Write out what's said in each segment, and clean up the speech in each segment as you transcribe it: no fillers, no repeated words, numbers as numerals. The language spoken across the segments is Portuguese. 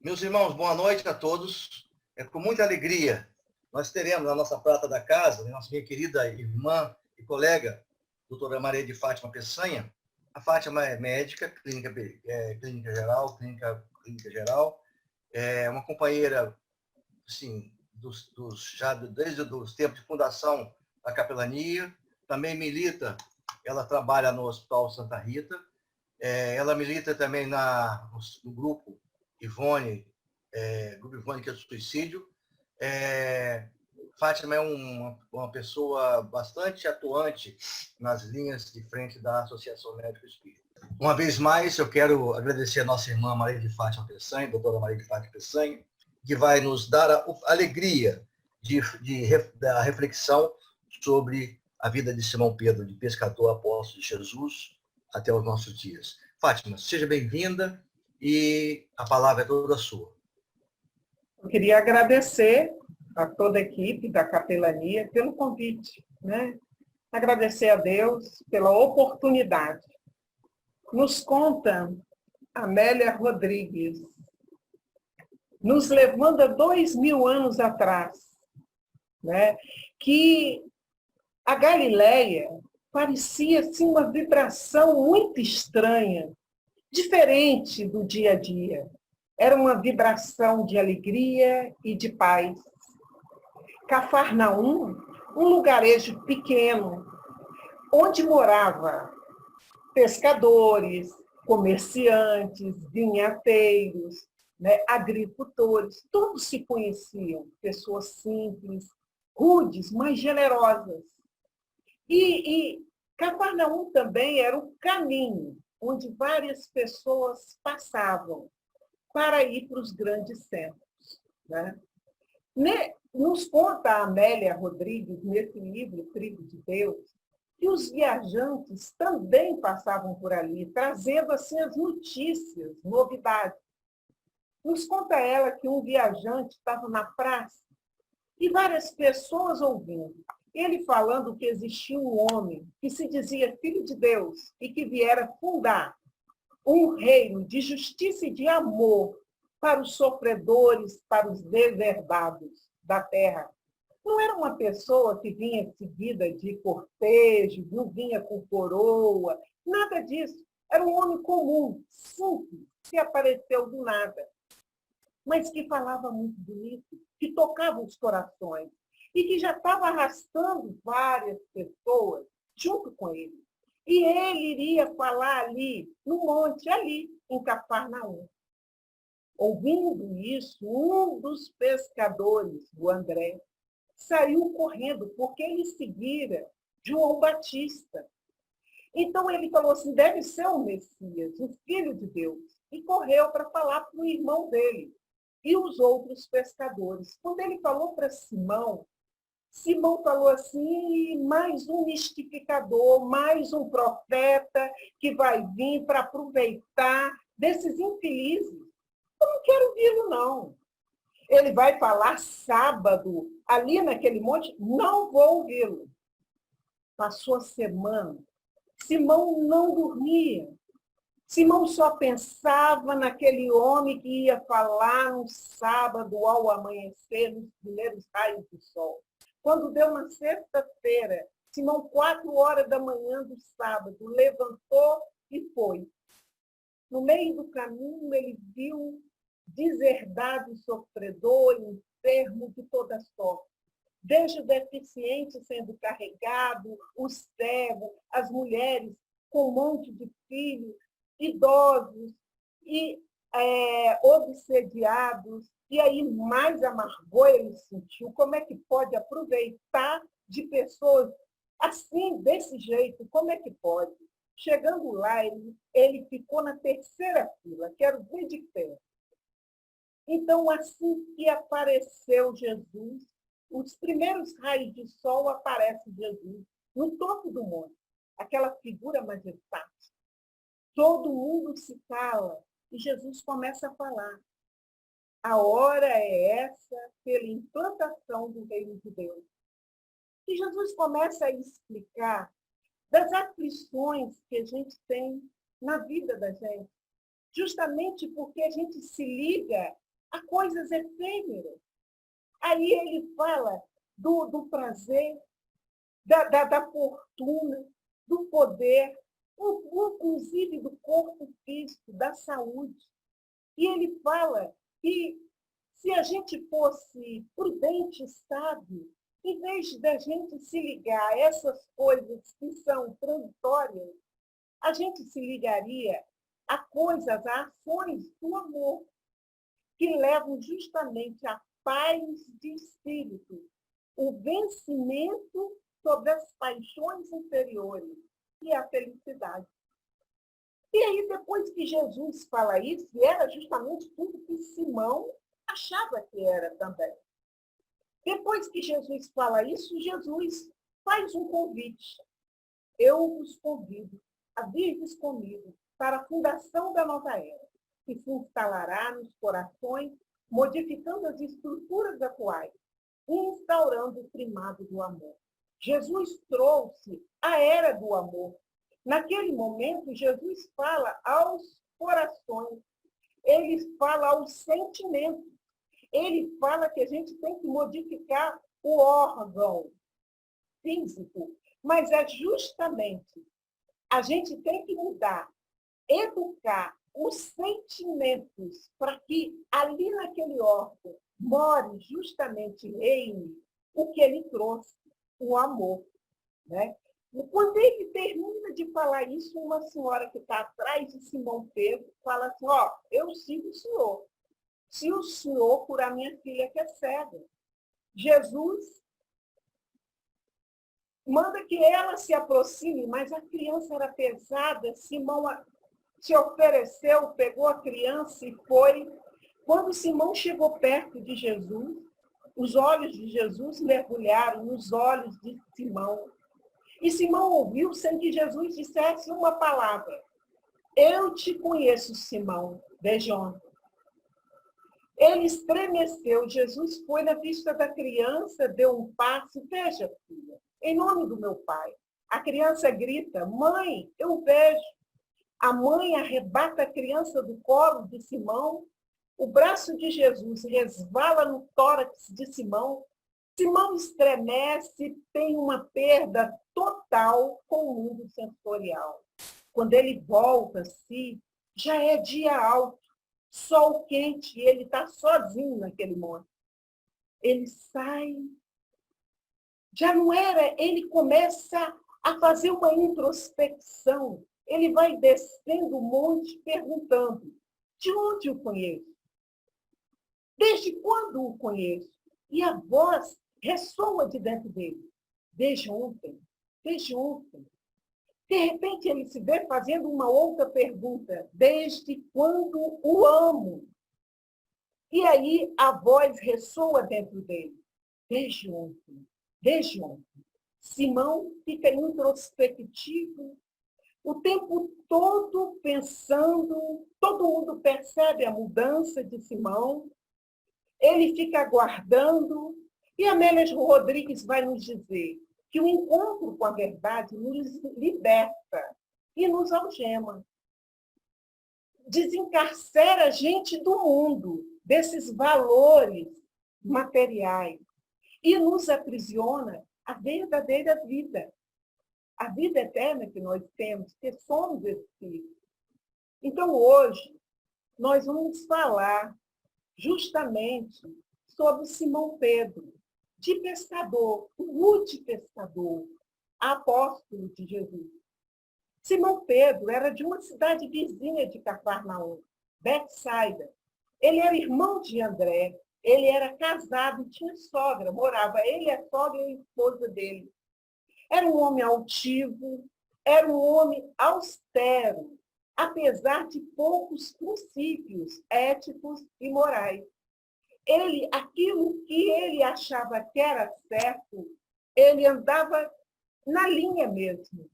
Meus irmãos, boa noite a todos. É com muita alegria. Nós teremos na nossa prata da casa, nossa minha querida irmã e colega, doutora Maria de Fátima Peçanha. A Fátima é médica, clínica geral, é uma companheira, assim, desde os tempos de fundação da capelania. Também milita, ela trabalha no Hospital Santa Rita. Ela milita também no grupo Ivone, Grupo Ivone, que é do suicídio. Fátima é uma pessoa bastante atuante nas linhas de frente da Associação Médico Espírita. Uma vez mais, eu quero agradecer a nossa irmã Maria de Fátima Peçanha, doutora Maria de Fátima Peçanha, que vai nos dar a alegria da reflexão sobre a vida de Simão Pedro, de pescador apóstolo de Jesus, até os nossos dias. Fátima, seja bem-vinda e a palavra é toda sua. Eu queria agradecer a toda a equipe da capelania pelo convite, né? Agradecer a Deus pela oportunidade. Nos conta Amélia Rodrigues, nos levando a 2000 anos atrás, né? Que a Galileia parecia assim, uma vibração muito estranha, diferente do dia a dia. Era uma vibração de alegria e de paz. Cafarnaum, um lugarejo pequeno, onde morava pescadores, comerciantes, vinhateiros, né, agricultores, todos se conheciam, pessoas simples, rudes, mas generosas. E Cafarnaum também era o caminho onde várias pessoas passavam para ir para os grandes centros, né? Nos conta a Amélia Rodrigues, nesse livro, Trigo de Deus, que os viajantes também passavam por ali, trazendo assim as notícias, novidades. Nos conta ela que um viajante estava na praça e várias pessoas ouvindo. Ele falando que existia um homem que se dizia filho de Deus e que viera fundar um reino de justiça e de amor para os sofredores, para os deserdados da terra. Não era uma pessoa que vinha seguida de cortejo, não vinha com coroa, nada disso. Era um homem comum, simples, que apareceu do nada, mas que falava muito bonito, que tocava os corações e que já estava arrastando várias pessoas junto com ele. E ele iria falar ali, no monte, ali, em Cafarnaum. Ouvindo isso, um dos pescadores, o André, saiu correndo, porque ele seguira João Batista. Então ele falou assim, deve ser o Messias, o Filho de Deus. E correu para falar para o irmão dele e os outros pescadores. Quando ele falou para Simão, Simão falou assim, mais um mistificador, mais um profeta que vai vir para aproveitar desses infelizes. Eu não quero vê-lo, não. Ele vai falar sábado, ali naquele monte, não vou ouvi-lo. Passou a semana, Simão não dormia. Simão só pensava naquele homem que ia falar no sábado ao amanhecer, nos primeiros raios do sol. Quando deu na sexta-feira, Simão, 4 horas da manhã do sábado, levantou e foi. No meio do caminho, ele viu deserdado, sofredor, enfermo de toda sorte. Desde o deficiente sendo carregado, o cego, as mulheres com um monte de filhos, idosos e obsediados. E aí mais amargor ele sentiu. Como é que pode aproveitar de pessoas assim, desse jeito? Como é que pode? Chegando lá, ele ficou na terceira fila. Quero ver de perto. Então, assim que apareceu Jesus, os primeiros raios de sol aparece Jesus no topo do monte, aquela figura majestática. Todo mundo se cala e Jesus começa a falar. A hora é essa pela implantação do reino de Deus. E Jesus começa a explicar das aflições que a gente tem na vida da gente, justamente porque a gente se liga a coisas efêmeras. Aí ele fala do prazer, da fortuna, do poder, inclusive do corpo físico, da saúde. E ele fala que se a gente fosse prudente e sábio, em vez da gente se ligar a essas coisas que são transitórias, a gente se ligaria a coisas, a ações do amor, que levam justamente à paz de espírito, o vencimento sobre as paixões inferiores e a felicidade. E aí, depois que Jesus fala isso, era justamente tudo que Simão achava que era também. Depois que Jesus fala isso, Jesus faz um convite. Eu vos convido a virdes comigo para a fundação da nova era, que se instalará nos corações, modificando as estruturas atuais e instaurando o primado do amor. Jesus trouxe a era do amor. Naquele momento, Jesus fala aos corações, ele fala aos sentimentos, ele fala que a gente tem que modificar o órgão físico, mas é justamente a gente tem que mudar, educar os sentimentos para que ali naquele órgão more justamente reine o que ele trouxe, o amor. Né? E quando ele termina de falar isso, uma senhora que está atrás de Simão Pedro fala assim, eu sigo o senhor. Se o senhor curar minha filha que é cega. Jesus manda que ela se aproxime, mas a criança era pesada, Simão se ofereceu, pegou a criança e foi. Quando Simão chegou perto de Jesus, os olhos de Jesus mergulharam nos olhos de Simão. E Simão ouviu sem que Jesus dissesse uma palavra. Eu te conheço, Simão, desde ontem. Ele estremeceu. Jesus foi na vista da criança, deu um passo. Veja, filha, em nome do meu pai. A criança grita, mãe, eu vejo. A mãe arrebata a criança do colo de Simão. O braço de Jesus resvala no tórax de Simão. Simão estremece, tem uma perda total com o mundo sensorial. Quando ele volta a si, já é dia alto, sol quente, e ele está sozinho naquele monte. Ele sai, já não era, ele começa a fazer uma introspecção. Ele vai descendo o monte perguntando, de onde o conheço? Desde quando o conheço? E a voz ressoa de dentro dele. Desde ontem, desde ontem. De repente, ele se vê fazendo uma outra pergunta. Desde quando o amo? E aí a voz ressoa dentro dele. Desde ontem, desde ontem. Simão fica introspectivo, o tempo todo pensando, todo mundo percebe a mudança de Simão, ele fica aguardando, e Amélia Rodrigues vai nos dizer que o encontro com a verdade nos liberta e nos algema. Desencarcera a gente do mundo, desses valores materiais, e nos aprisiona a verdadeira vida. A vida eterna que nós temos, que somos espíritos. Então, hoje, nós vamos falar justamente sobre Simão Pedro, de pescador, o multipescador, apóstolo de Jesus. Simão Pedro era de uma cidade vizinha de Cafarnaum, Betsaida. Ele era irmão de André, ele era casado, tinha sogra, morava ele, a sogra e a esposa dele. Era um homem altivo, era um homem austero, apesar de poucos princípios éticos e morais. Aquilo que ele achava que era certo, ele andava na linha mesmo.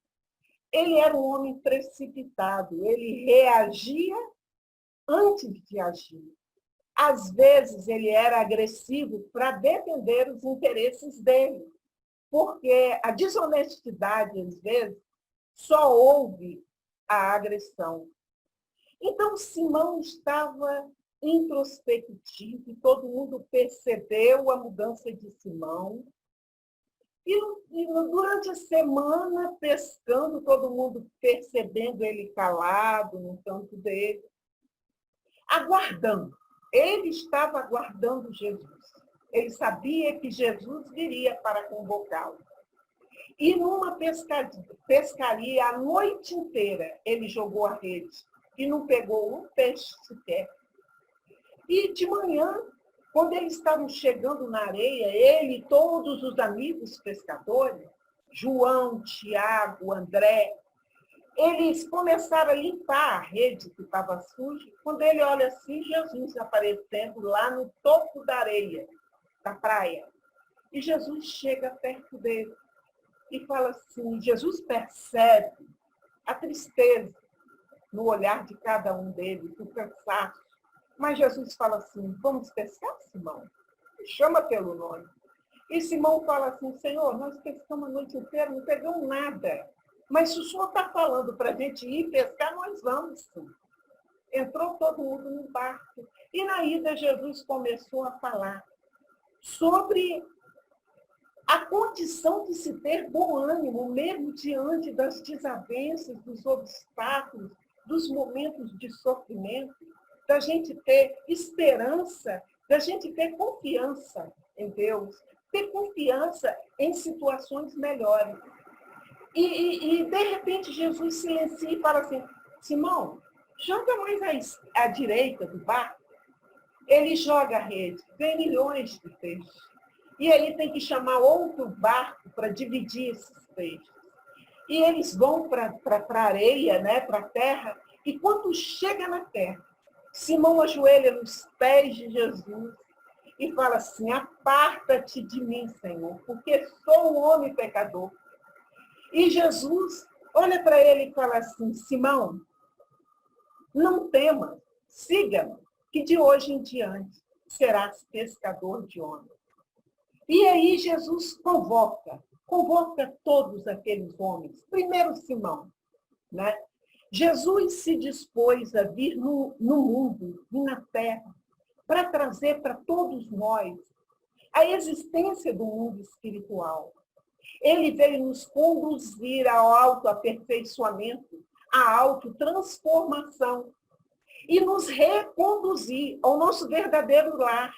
Ele era um homem precipitado, ele reagia antes de agir. Às vezes, ele era agressivo para defender os interesses dele, porque a desonestidade, às vezes, só houve a agressão. Então, Simão estava introspectivo, e todo mundo percebeu a mudança de Simão. Durante a semana, pescando, todo mundo percebendo ele calado no canto dele, aguardando. Ele estava aguardando Jesus. Ele sabia que Jesus viria para convocá-lo. E numa pescaria, a noite inteira, ele jogou a rede e não pegou um peixe sequer. E de manhã, quando eles estavam chegando na areia, ele e todos os amigos pescadores, João, Tiago, André, eles começaram a limpar a rede que estava suja. Quando ele olha assim, Jesus aparecendo lá no topo da areia, da praia. E Jesus chega perto dele e fala assim, Jesus percebe a tristeza no olhar de cada um deles, o cansaço. Mas Jesus fala assim, vamos pescar, Simão? Chama pelo nome. E Simão fala assim, Senhor, nós pescamos a noite inteira, não pegamos nada. Mas se o Senhor está falando para a gente ir pescar, nós vamos sim. Entrou todo mundo no barco. E na ida, Jesus começou a falar sobre a condição de se ter bom ânimo, mesmo diante das desavenças, dos obstáculos, dos momentos de sofrimento, da gente ter esperança, da gente ter confiança em Deus, ter confiança em situações melhores. E de repente, Jesus silencia e fala assim, Simão, joga mais à direita do barco. Ele joga a rede, vem milhões de peixes. E ele tem que chamar outro barco para dividir esses peixes. E eles vão para a areia, né, para a terra, e quando chega na terra, Simão ajoelha nos pés de Jesus e fala assim, aparta-te de mim, Senhor, porque sou um homem pecador. E Jesus olha para ele e fala assim, Simão, não temas, siga-me, que de hoje em diante serás pescador de homens. E aí Jesus convoca todos aqueles homens. Primeiro Simão, né? Jesus se dispôs a vir no mundo e na terra para trazer para todos nós a existência do mundo espiritual. Ele veio nos conduzir ao autoaperfeiçoamento, à autotransformação e nos reconduzir ao nosso verdadeiro lar,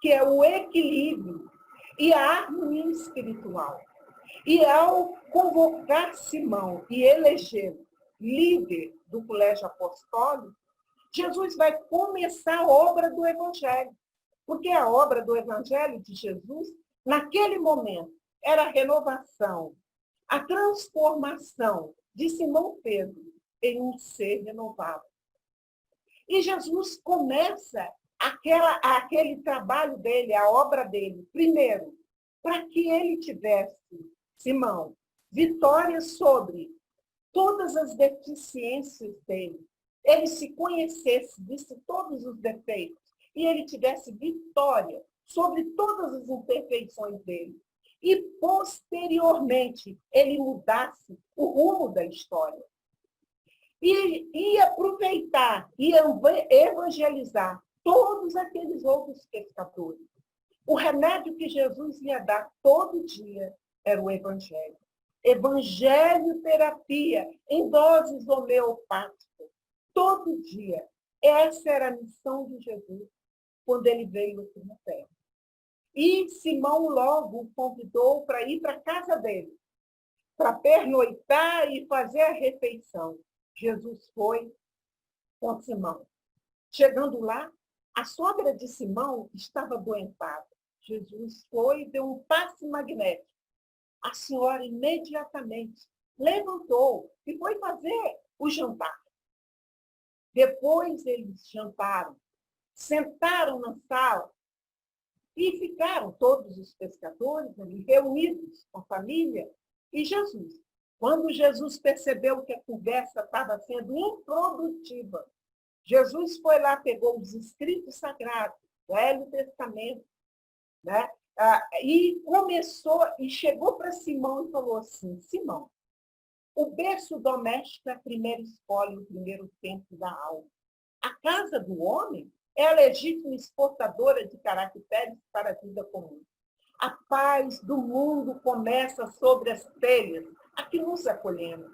que é o equilíbrio e a harmonia espiritual. E ao convocar Simão e elegê-lo líder do colégio apostólico, Jesus vai começar a obra do Evangelho. Porque a obra do Evangelho de Jesus, naquele momento, era a renovação, a transformação de Simão Pedro em um ser renovado. E Jesus começa aquele trabalho dele, a obra dele, primeiro, para que ele tivesse, Simão, vitória sobre todas as deficiências dele. Ele se conhecesse, visse todos os defeitos, e ele tivesse vitória sobre todas as imperfeições dele. E, posteriormente, ele mudasse o rumo da história. E aproveitar e evangelizar todos aqueles outros pescadores. O remédio que Jesus ia dar todo dia era o Evangelho. Evangelho-terapia em doses homeopáticas, todo dia. Essa era a missão de Jesus quando ele veio aqui na terra. E Simão logo o convidou para ir para a casa dele, para pernoitar e fazer a refeição. Jesus foi com Simão. Chegando lá, a sogra de Simão estava adoentada. Jesus foi e deu um passe magnético. A senhora imediatamente levantou e foi fazer o jantar. Depois eles jantaram, sentaram na sala e ficaram todos os pescadores ali reunidos com a família e Jesus. Quando Jesus percebeu que a conversa estava sendo improdutiva, Jesus foi lá, pegou os escritos sagrados, o Velho Testamento, né? E chegou para Simão e falou assim, Simão, o berço doméstico é a primeira escolha, o primeiro templo da alma. A casa do homem é a legítima exportadora de caracteres para a vida comum. A paz do mundo começa sobre as telhas a que nos acolhemos.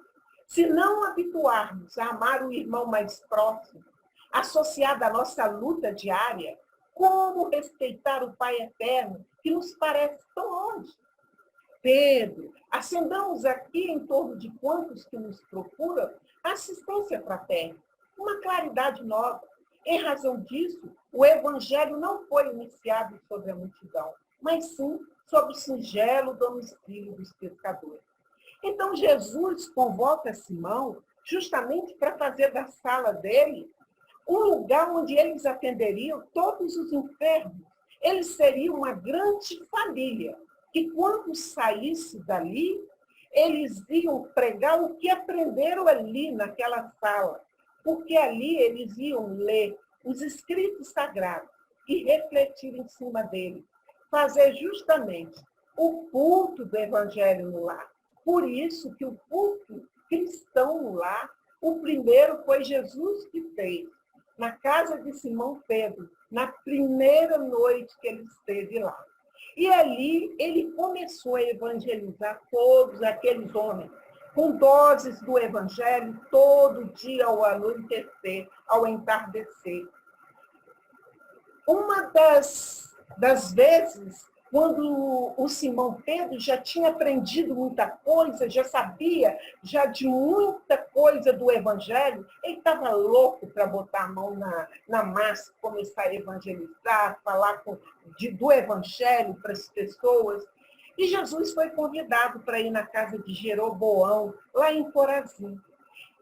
Se não habituarmos a amar o irmão mais próximo, associado à nossa luta diária, como respeitar o Pai eterno, que nos parece tão longe? Pedro, acendamos aqui em torno de quantos que nos procuram assistência fraterna, uma claridade nova. Em razão disso, o Evangelho não foi iniciado sobre a multidão, mas sim sobre o singelo domicílio dos pescadores. Então, Jesus convoca Simão justamente para fazer da sala dele um lugar onde eles atenderiam todos os enfermos. Eles seriam uma grande família, que quando saísse dali, eles iam pregar o que aprenderam ali naquela sala, porque ali eles iam ler os escritos sagrados e refletir em cima dele, fazer justamente o culto do Evangelho no lar. Por isso que o culto cristão no lar, o primeiro foi Jesus que fez, na casa de Simão Pedro, na primeira noite que ele esteve lá. E ali ele começou a evangelizar todos aqueles homens, com doses do Evangelho todo dia ao anoitecer, ao entardecer. Uma das vezes, quando o Simão Pedro já tinha aprendido muita coisa, já sabia já de muita coisa do Evangelho, ele estava louco para botar a mão na massa, começar a evangelizar, falar do Evangelho para as pessoas. E Jesus foi convidado para ir na casa de Jeroboão, lá em Corazim.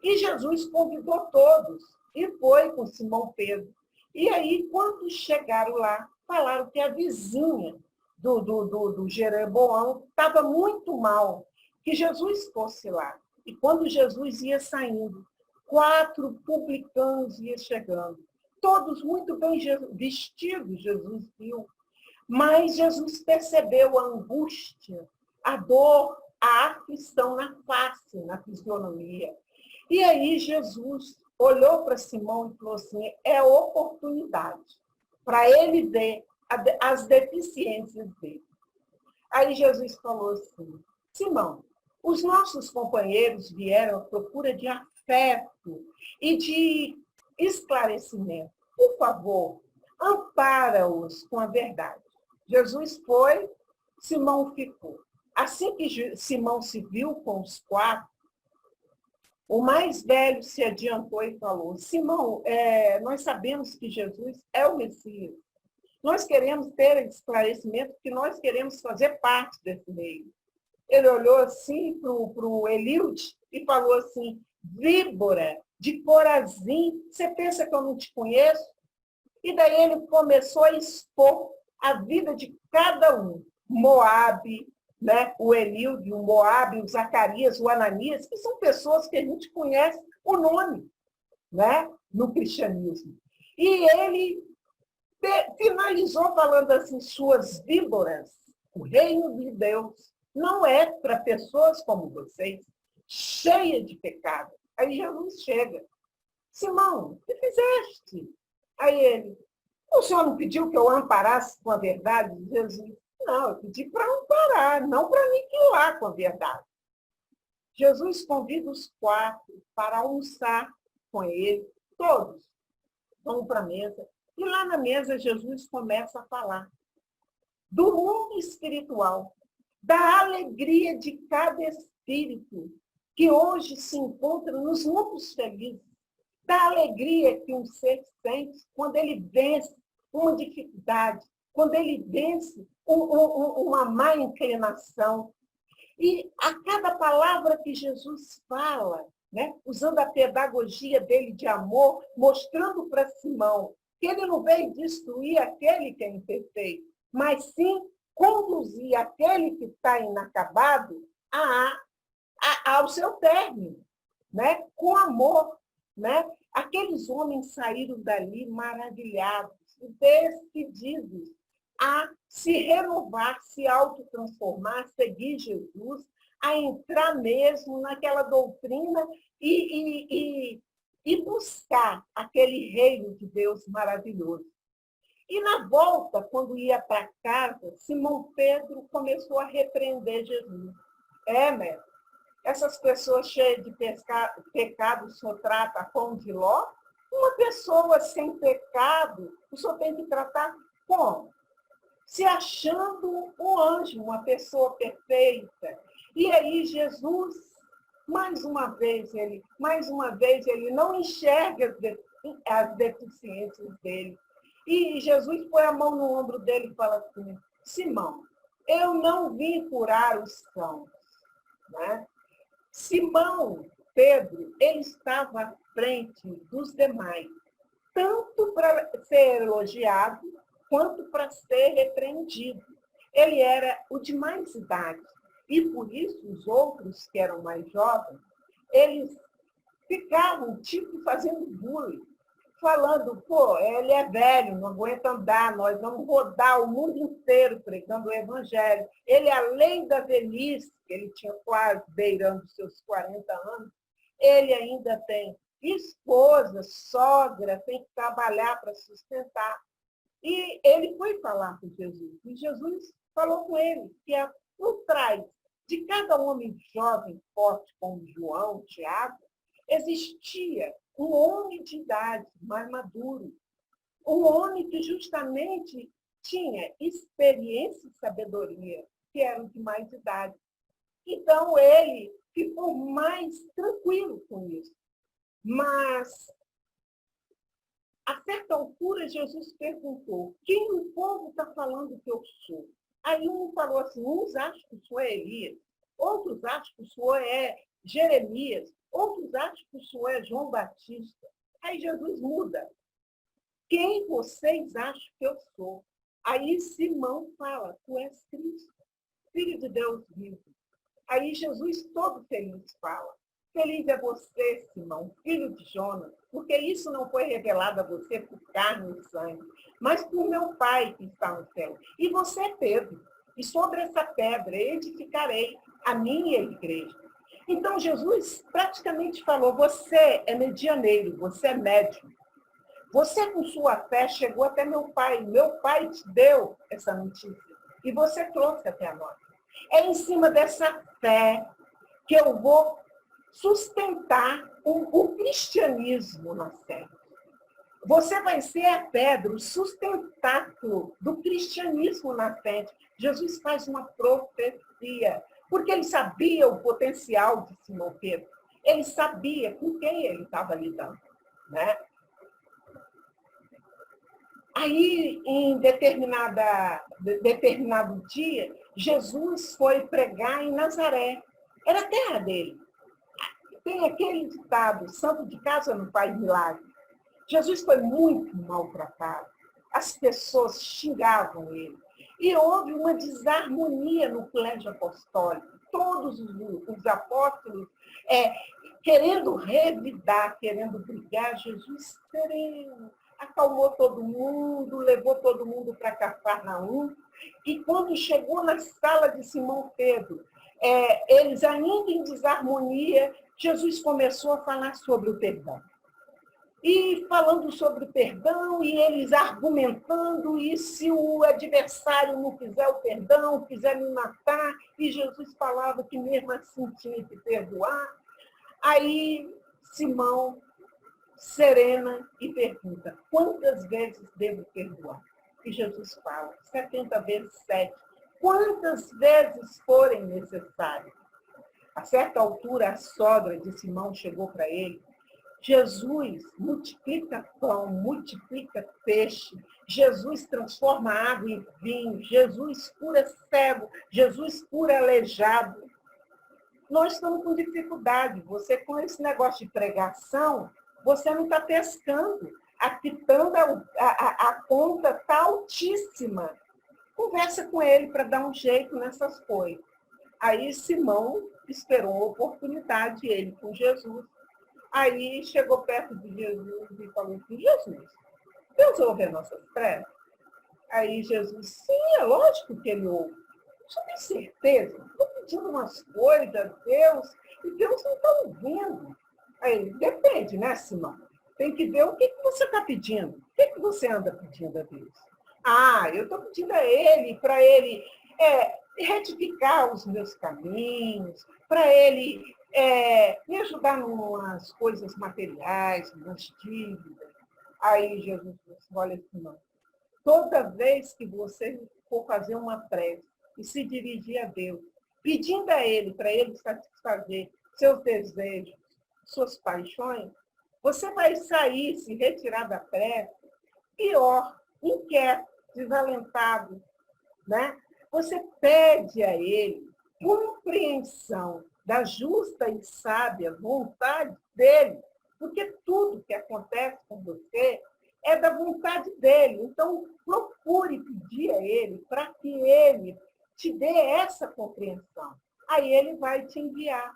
E Jesus convidou todos, e foi com Simão Pedro. E aí, quando chegaram lá, falaram que a vizinha do Jeroboão estava muito mal, que Jesus fosse lá. E quando Jesus ia saindo, 4 publicanos iam chegando, todos muito bem vestidos, Jesus viu. Mas Jesus percebeu a angústia, a dor, a aflição na face, na fisionomia. E aí Jesus olhou para Simão e falou assim, é oportunidade para ele ver as deficiências dele. Aí Jesus falou assim, Simão, os nossos companheiros vieram à procura de afeto e de esclarecimento. Por favor, ampara-os com a verdade. Jesus foi, Simão ficou. Assim que Simão se viu com os 4, o mais velho se adiantou e falou, Simão, nós sabemos que Jesus é o Messias. Nós queremos ter esclarecimento porque nós queremos fazer parte desse meio. Ele olhou assim para o Eliude e falou assim, víbora de Corazim, você pensa que eu não te conheço? E daí ele começou a expor a vida de cada um. Moabe, né? O Eliude, o Moabe, o Zacarias, o Ananias, que são pessoas que a gente conhece o nome, né? No cristianismo. E ele finalizou falando assim, suas víboras, o reino de Deus não é para pessoas como vocês, cheia de pecado. Aí Jesus chega. Simão, o que fizeste? Aí ele, o senhor não pediu que eu amparasse com a verdade? Jesus, não, eu pedi para amparar, não para aniquilar com a verdade. Jesus convida os 4 para almoçar com ele, todos vão para a mesa. E lá na mesa, Jesus começa a falar do mundo espiritual, da alegria de cada espírito que hoje se encontra nos mundos felizes, da alegria que um ser sente quando ele vence uma dificuldade, quando ele vence uma má inclinação. E a cada palavra que Jesus fala, né, usando a pedagogia dele de amor, mostrando para Simão que ele não veio destruir aquele que é imperfeito, mas sim conduzir aquele que está inacabado ao seu término, né? Com amor. Né? Aqueles homens saíram dali maravilhados, decididos a se renovar, se autotransformar, seguir Jesus, a entrar mesmo naquela doutrina e e buscar aquele reino de Deus maravilhoso. E na volta, quando ia para casa, Simão Pedro começou a repreender Jesus. Mestre, essas pessoas cheias de pecado, o senhor trata como de Ló? Uma pessoa sem pecado, o senhor tem que tratar como? Se achando um anjo, uma pessoa perfeita. E aí Jesus, mais uma vez, ele não enxerga as deficiências dele. E Jesus põe a mão no ombro dele e fala assim, Simão, eu não vim curar os sãos. Né? Simão, Pedro, ele estava à frente dos demais, tanto para ser elogiado, quanto para ser repreendido. Ele era o de mais idade. E por isso os outros, que eram mais jovens, eles ficavam, tipo, fazendo bullying, falando, pô, ele é velho, não aguenta andar, nós vamos rodar o mundo inteiro pregando o evangelho. Ele, além da velhice, ele tinha quase beirando seus 40 anos, ele ainda tem esposa, sogra, tem que trabalhar para sustentar. E ele foi falar com Jesus. E Jesus falou com ele que por trás de cada homem jovem, forte como João, Tiago, existia um homem de idade mais maduro. Um homem que justamente tinha experiência e sabedoria, que eram de mais idade. Então, ele ficou mais tranquilo com isso. Mas, a certa altura, Jesus perguntou, quem o povo está falando que eu sou? Aí um falou assim, uns acham que o senhor é Elias, outros acham que o senhor é Jeremias, outros acham que o senhor é João Batista. Aí Jesus muda. Quem vocês acham que eu sou? Aí Simão fala, tu és Cristo, Filho de Deus vivo. Aí Jesus, todo feliz, fala, feliz é você, Simão, filho de Jonas, porque isso não foi revelado a você por carne e sangue, mas por meu Pai que está no céu. E você, Pedro, e sobre essa pedra edificarei a minha igreja. Então, Jesus praticamente falou, você é medianeiro, você é médium. Você, com sua fé, chegou até meu Pai te deu essa notícia, e você trouxe até nós. É em cima dessa fé que eu vou sustentar o cristianismo na terra. Você vai ser a pedra, o sustentáculo do cristianismo na frente. Jesus faz uma profecia, porque ele sabia o potencial de Simão Pedro. Ele sabia com quem ele estava lidando. Né? Aí, em determinado dia, Jesus foi pregar em Nazaré. Era a terra dele. Tem aquele ditado, santo de casa não faz milagre. Jesus foi muito maltratado. As pessoas xingavam ele. E houve uma desarmonia no colégio apostólico. Todos os apóstolos querendo revidar, querendo brigar. Jesus sereno, acalmou todo mundo, levou todo mundo para Cafarnaum. E quando chegou na sala de Simão Pedro, eles ainda em desarmonia, Jesus começou a falar sobre o perdão. E falando sobre o perdão, e eles argumentando, e se o adversário não fizer o perdão, quiser me matar, e Jesus falava que mesmo assim tinha que perdoar. Aí Simão serena e pergunta, quantas vezes devo perdoar? E Jesus fala, 70 vezes 7. Quantas vezes forem necessárias? A certa altura, a sogra de Simão chegou para ele. Jesus multiplica pão, multiplica peixe. Jesus transforma água em vinho. Jesus cura cego. Jesus cura aleijado. Nós estamos com dificuldade. Você, com esse negócio de pregação, você não está pescando. A quitanda, a conta está altíssima. Conversa com ele para dar um jeito nessas coisas. Aí Simão esperou a oportunidade, ele com Jesus. Aí chegou perto de Jesus e falou assim, Jesus, Deus ouve as nossas preces? Aí Jesus, sim, é lógico que ele ouve. Você tem certeza? Estou pedindo umas coisas a Deus e Deus não está ouvindo. Aí, depende, né, Simão? Tem que ver o que você está pedindo. O que você anda pedindo a Deus? Ah, eu estou pedindo a Ele, para Ele retificar os meus caminhos, para Ele me ajudar em umas coisas materiais, nas dívidas. Aí Jesus disse, olha, Simão, toda vez que você for fazer uma prece e se dirigir a Deus, pedindo a Ele, para Ele satisfazer seus desejos, suas paixões, você vai sair, se retirar da prece, pior, inquieto, desalentado, né? Você pede a Ele compreensão da justa e sábia vontade dEle, porque tudo que acontece com você é da vontade dEle. Então, procure pedir a Ele para que Ele te dê essa compreensão. Aí Ele vai te enviar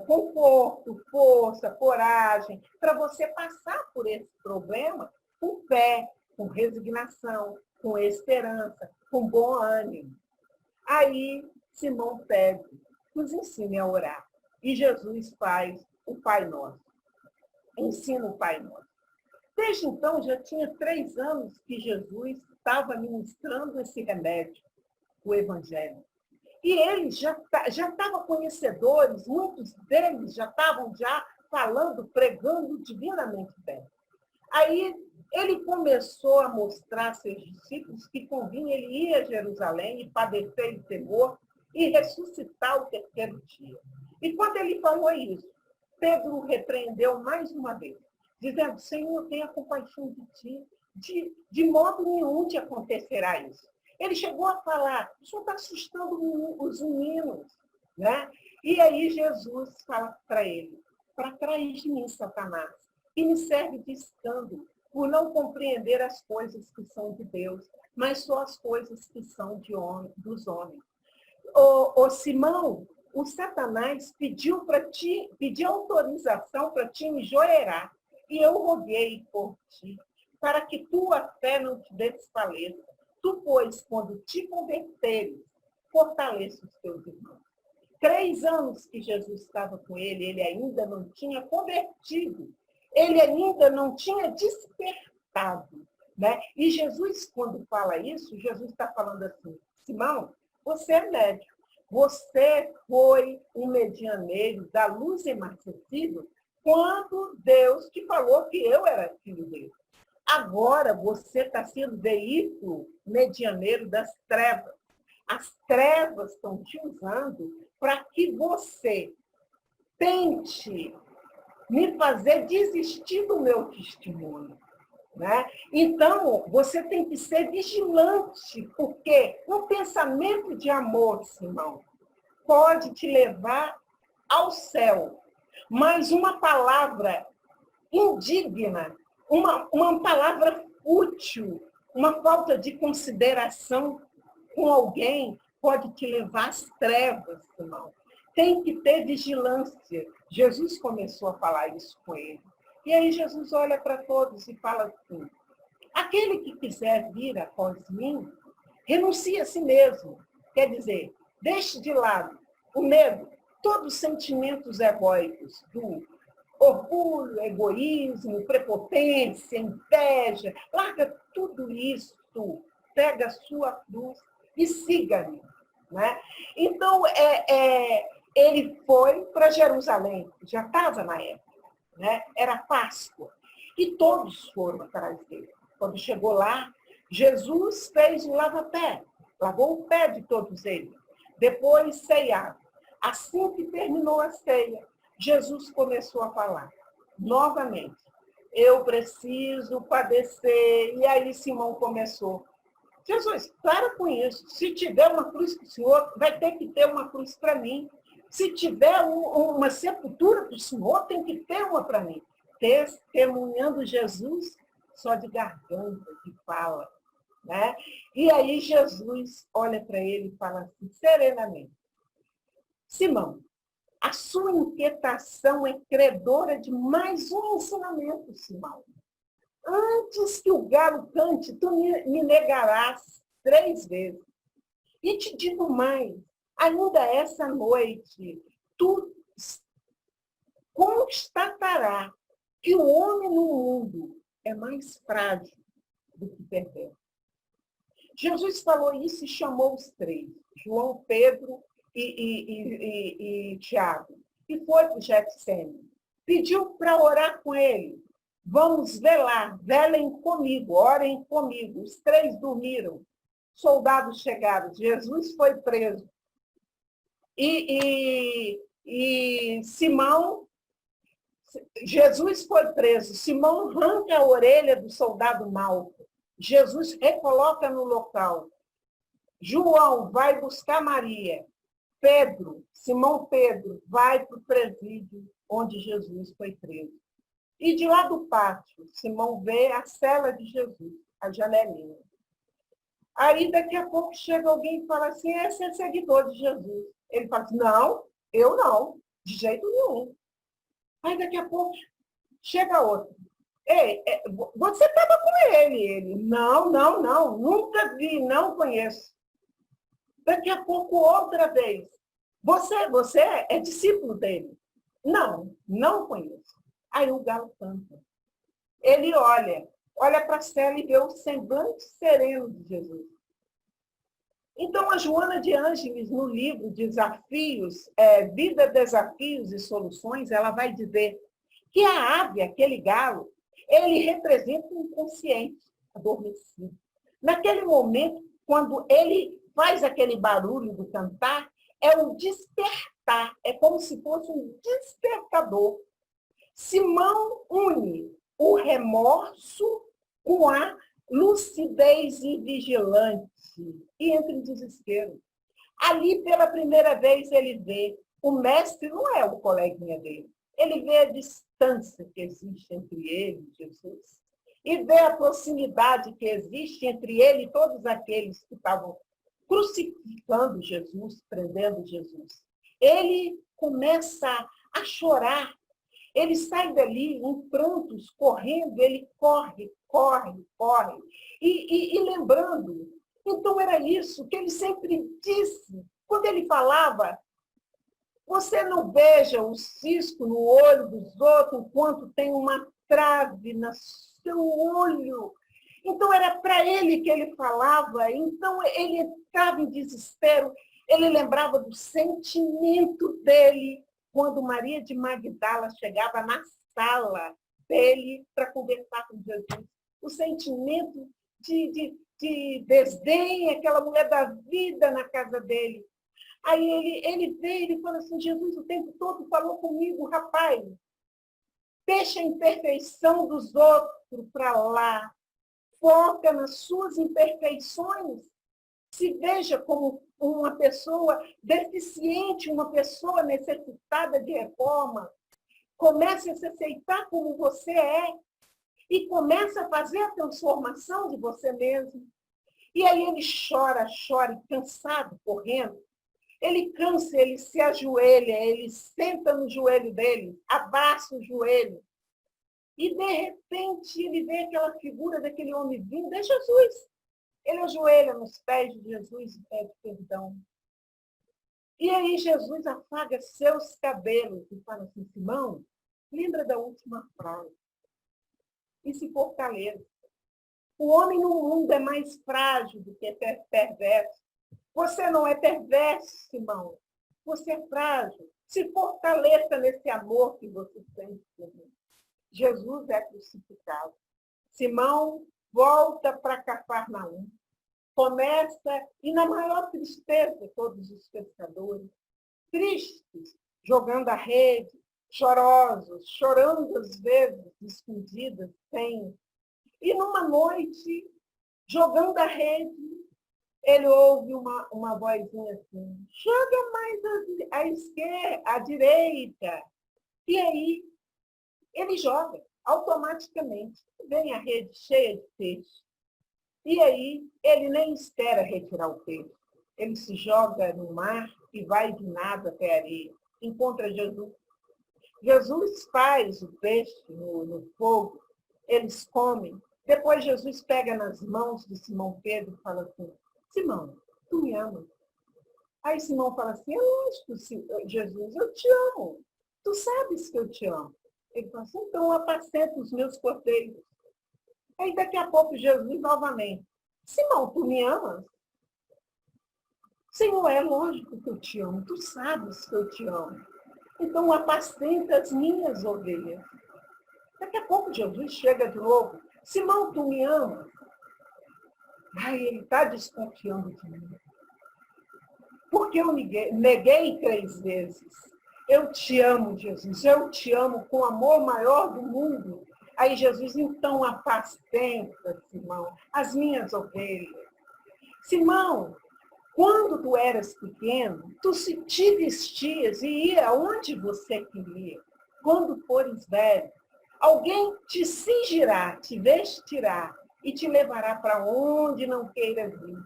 conforto, força, coragem, para você passar por esse problema com fé, com resignação, com esperança, com bom ânimo. Aí Simão pede, nos ensine a orar. E Jesus faz o Pai Nosso. Ensina o Pai Nosso. Desde então, já tinha 3 anos que Jesus estava ministrando esse remédio, o Evangelho. E eles já estavam conhecedores, muitos deles já estavam falando, pregando divinamente bem. Aí ele começou a mostrar a seus discípulos que convinha ele ir a Jerusalém e padecer e temor e ressuscitar o terceiro dia. E quando ele falou isso, Pedro o repreendeu mais uma vez, dizendo, Senhor, tenha compaixão de ti, de modo nenhum te acontecerá isso. Ele chegou a falar, o senhor está assustando os meninos, né? E aí Jesus fala para ele, para trás de mim, Satanás, que me serve de escândalo, por não compreender as coisas que são de Deus, mas só as coisas que são dos homens. Ô Simão, o Satanás pediu autorização para te enjoeirar, e eu roguei por ti, para que tua fé não te desfaleça. Tu, pois, quando te converteres, fortaleça os teus irmãos. 3 anos que Jesus estava com ele ainda não tinha convertido, ele ainda não tinha despertado, né? E Jesus, quando fala isso, Jesus está falando assim, Simão, você é médico, você foi um medianeiro da luz inacessível quando Deus te falou que eu era filho dele. Agora você está sendo veículo medianeiro das trevas. As trevas estão te usando para que você tente me fazer desistir do meu testemunho. Né? Então, você tem que ser vigilante, porque um pensamento de amor, Simão, pode te levar ao céu, mas uma palavra indigna, uma palavra útil, uma falta de consideração com alguém pode te levar às trevas, Simão. Tem que ter vigilância. Jesus começou a falar isso com ele. E aí Jesus olha para todos e fala assim, aquele que quiser vir após mim, renuncie a si mesmo. Quer dizer, deixe de lado o medo, todos os sentimentos egóicos do orgulho, egoísmo, prepotência, inveja, larga tudo isso, pega a sua cruz e siga-me. Né? Então, ele foi para Jerusalém, já estava na época, né? Era Páscoa, e todos foram atrás dele. Quando chegou lá, Jesus fez o lava-pé, lavou o pé de todos eles, depois ceiaram. Assim que terminou a ceia, Jesus começou a falar, novamente, eu preciso padecer. E aí Simão começou, Jesus, para com isso, se tiver uma cruz para o Senhor, vai ter que ter uma cruz para mim. Se tiver uma sepultura para o Senhor, tem que ter uma para mim. Testemunhando Jesus só de garganta, de fala. Né? E aí Jesus olha para ele e fala assim, serenamente, Simão, a sua inquietação é credora de mais um ensinamento, Simão. Antes que o galo cante, tu me negarás 3 vezes. E te digo mais, ainda essa noite, tu constatará que o homem no mundo é mais frágil do que perverso. Jesus falou isso e chamou os três, João, Pedro e Tiago, e foi para o Getsêmani. Pediu para orar com ele. Vamos velar, velem comigo, orem comigo. Os três dormiram. Soldados chegaram. Jesus foi preso. E Simão, Jesus foi preso. Simão arranca a orelha do soldado mau. Jesus recoloca no local. João vai buscar Maria. Simão Pedro, vai para o presídio onde Jesus foi preso. E de lá do pátio, Simão vê a cela de Jesus, a janelinha. Aí, daqui a pouco, chega alguém e fala assim, esse é seguidor de Jesus. Ele fala assim, não, eu não, de jeito nenhum. Aí, daqui a pouco, chega outro. Ei, você estava com ele? Ele, não, nunca vi, não conheço. Daqui a pouco, outra vez. Você é discípulo dele? Não conheço. Aí o galo canta. Ele olha para a cela e vê o semblante sereno de Jesus. Então, a Joana de Ângeles, no livro Desafios, Vida, Desafios e Soluções, ela vai dizer que a ave, aquele galo, ele representa um inconsciente adormecido. Naquele momento, quando ele faz aquele barulho do cantar, é um despertar, é como se fosse um despertador. Simão une o remorso com a lucidez invigilante e entra em desespero. Ali, pela primeira vez, ele vê, o mestre não é o coleguinha dele, ele vê a distância que existe entre ele e Jesus, e vê a proximidade que existe entre ele e todos aqueles que estavam crucificando Jesus, prendendo Jesus. Ele começa a chorar. Ele sai dali em prantos, correndo, ele corre. E lembrando, então era isso que ele sempre disse. Quando ele falava, você não veja o cisco no olho dos outros enquanto tem uma trave no seu olho. Então era para ele que ele falava, então ele entrava em desespero, ele lembrava do sentimento dele, quando Maria de Magdala chegava na sala dele para conversar com Jesus. O sentimento de desdém, aquela mulher da vida na casa dele. Aí ele veio, ele falou assim, Jesus o tempo todo falou comigo, rapaz, deixa a imperfeição dos outros para lá, foca nas suas imperfeições, se veja como uma pessoa deficiente, uma pessoa necessitada de reforma. Comece a se aceitar como você é e comece a fazer a transformação de você mesmo. E aí ele chora, cansado, correndo. Ele cansa, ele se ajoelha, ele senta no joelho dele, abraça o joelho. E, de repente, ele vê aquela figura daquele homem vindo, é Jesus. Ele ajoelha nos pés de Jesus e pede perdão. E aí Jesus afaga seus cabelos e fala assim, Simão, lembra da última frase. E se fortaleça. O homem no mundo é mais frágil do que perverso. Você não é perverso, Simão. Você é frágil. Se fortaleça nesse amor que você sente por mim. Jesus é crucificado. Simão volta para Cafarnaum. Começa, e na maior tristeza, todos os pescadores, tristes, jogando a rede, chorosos, chorando às vezes, escondidas, sem. E numa noite, jogando a rede, ele ouve uma vozinha assim, joga mais à esquerda, à direita. E aí, ele joga automaticamente. Vem a rede cheia de peixe. E aí, ele nem espera retirar o peixe. Ele se joga no mar e vai de nada até a areia. Encontra Jesus. Jesus faz o peixe no fogo. Eles comem. Depois Jesus pega nas mãos de Simão Pedro e fala assim, Simão, tu me amas? Aí Simão fala assim, é lógico, Jesus, eu te amo. tu sabes que eu te amo. Ele falou assim, então apacenta os meus cordeiros. Aí daqui a pouco Jesus novamente, Simão, tu me amas? Senhor, é lógico que eu te amo, tu sabes que eu te amo. Então apacenta as minhas ovelhas. Daqui a pouco Jesus chega de novo, Simão, tu me amas? Ai, ele está desconfiando de mim. Porque eu neguei 3 vezes. Eu te amo, Jesus, eu te amo com o amor maior do mundo. Aí Jesus, então apacenta, Simão, as minhas ovelhas. Simão, quando tu eras pequeno, tu se te vestias e ia aonde você queria. Quando fores velho, alguém te cingirá, te vestirá e te levará para onde não queiras ir.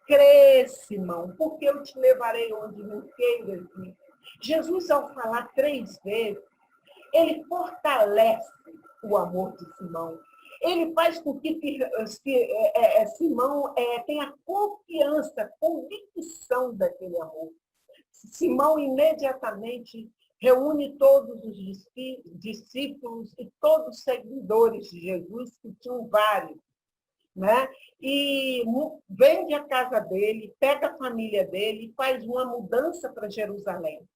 Crê, Simão, porque eu te levarei onde não queiras ir. Jesus, ao falar 3 vezes, ele fortalece o amor de Simão. Ele faz com que Simão tenha confiança, convicção daquele amor. Simão imediatamente reúne todos os discípulos e todos os seguidores de Jesus, que tinham vários, né? E vende a casa dele, pega a família dele e faz uma mudança para Jerusalém.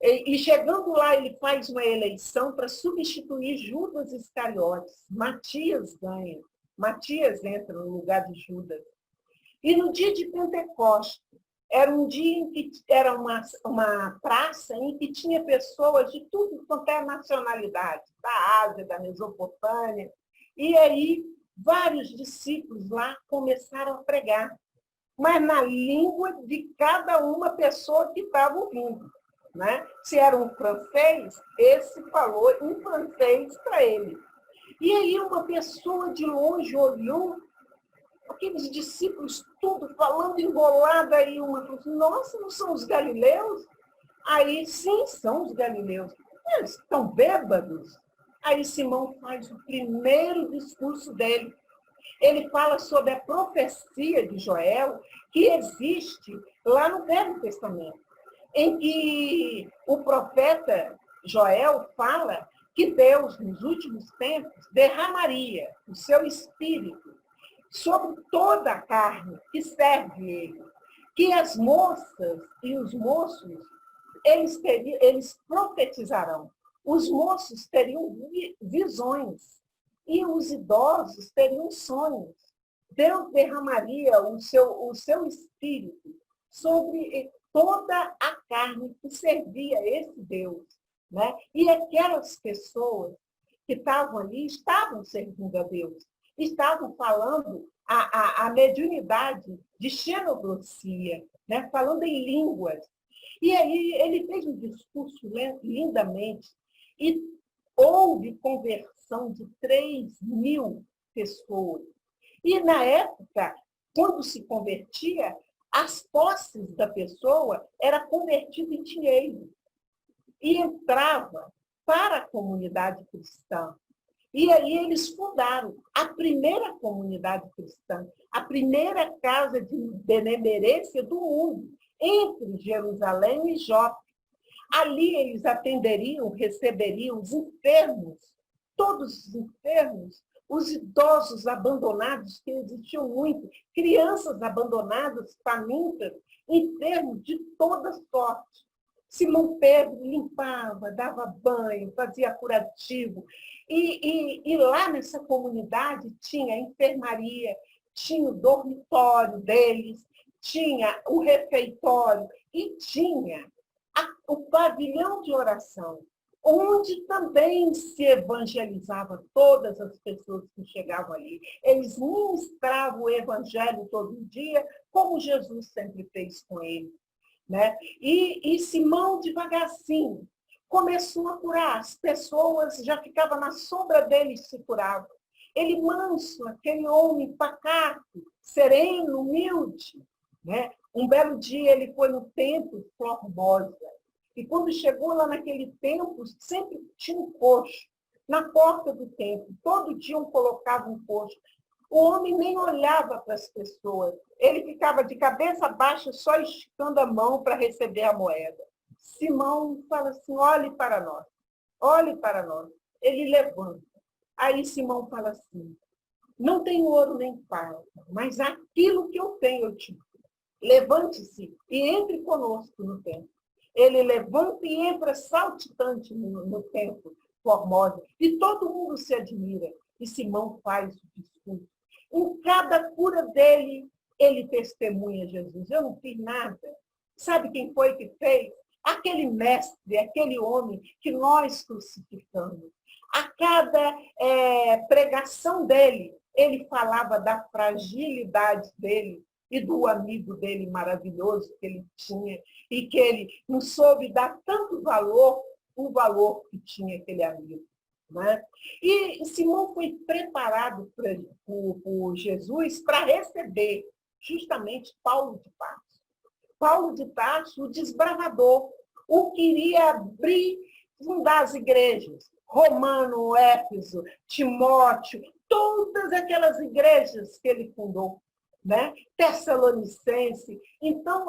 E chegando lá, ele faz uma eleição para substituir Judas Iscariotes. Matias ganha. Matias entra no lugar de Judas. E no dia de Pentecostes, era um dia em que era uma praça em que tinha pessoas de tudo quanto é nacionalidade, da Ásia, da Mesopotâmia. E aí, vários discípulos lá começaram a pregar, mas na língua de cada uma pessoa que estava ouvindo. Né? Se era um francês, esse falou em francês para ele. E aí uma pessoa de longe olhou, aqueles discípulos tudo falando enrolada, aí uma falou assim, nossa, não são os galileus? Aí, sim, são os galileus. Eles estão bêbados. Aí Simão faz o primeiro discurso dele. Ele fala sobre a profecia de Joel, que existe lá no Velho Testamento, em que o profeta Joel fala que Deus, nos últimos tempos, derramaria o seu espírito sobre toda a carne que serve ele, que as moças e os moços, eles profetizarão. Os moços teriam visões e os idosos teriam sonhos. Deus derramaria o seu espírito sobre toda a carne que servia esse Deus. Né? E aquelas pessoas que estavam ali estavam servindo a Deus, estavam falando a mediunidade de xenoglosia, né? Falando em línguas. E aí ele fez um discurso lindamente e houve conversão de 3.000 pessoas. E na época, quando se convertia, as posses da pessoa era convertida em dinheiro e entrava para a comunidade cristã. E aí eles fundaram a primeira comunidade cristã, a primeira casa de benemerência do mundo, entre Jerusalém e Jope. Ali eles atenderiam, receberiam os enfermos, todos os enfermos, os idosos abandonados, que existiam muito, crianças abandonadas, famintas, enfermos de toda sorte. Simão Pedro limpava, dava banho, fazia curativo. E lá nessa comunidade tinha a enfermaria, tinha o dormitório deles, tinha o refeitório e tinha o pavilhão de oração, onde também se evangelizava todas as pessoas que chegavam ali. Eles ministravam o evangelho todo dia, como Jesus sempre fez com eles. Né? E Simão, devagarzinho, começou a curar. As pessoas já ficavam na sombra dele e se curavam. Ele manso, aquele homem pacato, sereno, humilde. Né? Um belo dia ele foi no templo de Formosa. E quando chegou lá naquele templo, sempre tinha um coxo na porta do templo. Todo dia colocava um coxo. O homem nem olhava para as pessoas. Ele ficava de cabeça baixa, só esticando a mão para receber a moeda. Simão fala assim, olhe para nós, olhe para nós. Ele levanta. Aí Simão fala assim, não tenho ouro nem prata, mas aquilo que eu tenho eu te dou. Levante-se e entre conosco no templo. Ele levanta e entra saltitante no templo, formosa, e todo mundo se admira. E Simão faz o discurso. Em cada cura dele, ele testemunha Jesus. Eu não fiz nada. Sabe quem foi que fez? Aquele mestre, aquele homem que nós crucificamos. A cada pregação dele, ele falava da fragilidade dele e do amigo dele maravilhoso que ele tinha e que ele não soube dar tanto valor, o valor que tinha aquele amigo. Né? E Simão foi preparado por Jesus para receber justamente Paulo de Tarso. Paulo de Tarso, o desbravador, o queria abrir, fundar as igrejas. Romano, Éfeso, Timóteo, todas aquelas igrejas que ele fundou, né? Tessalonicense. Então,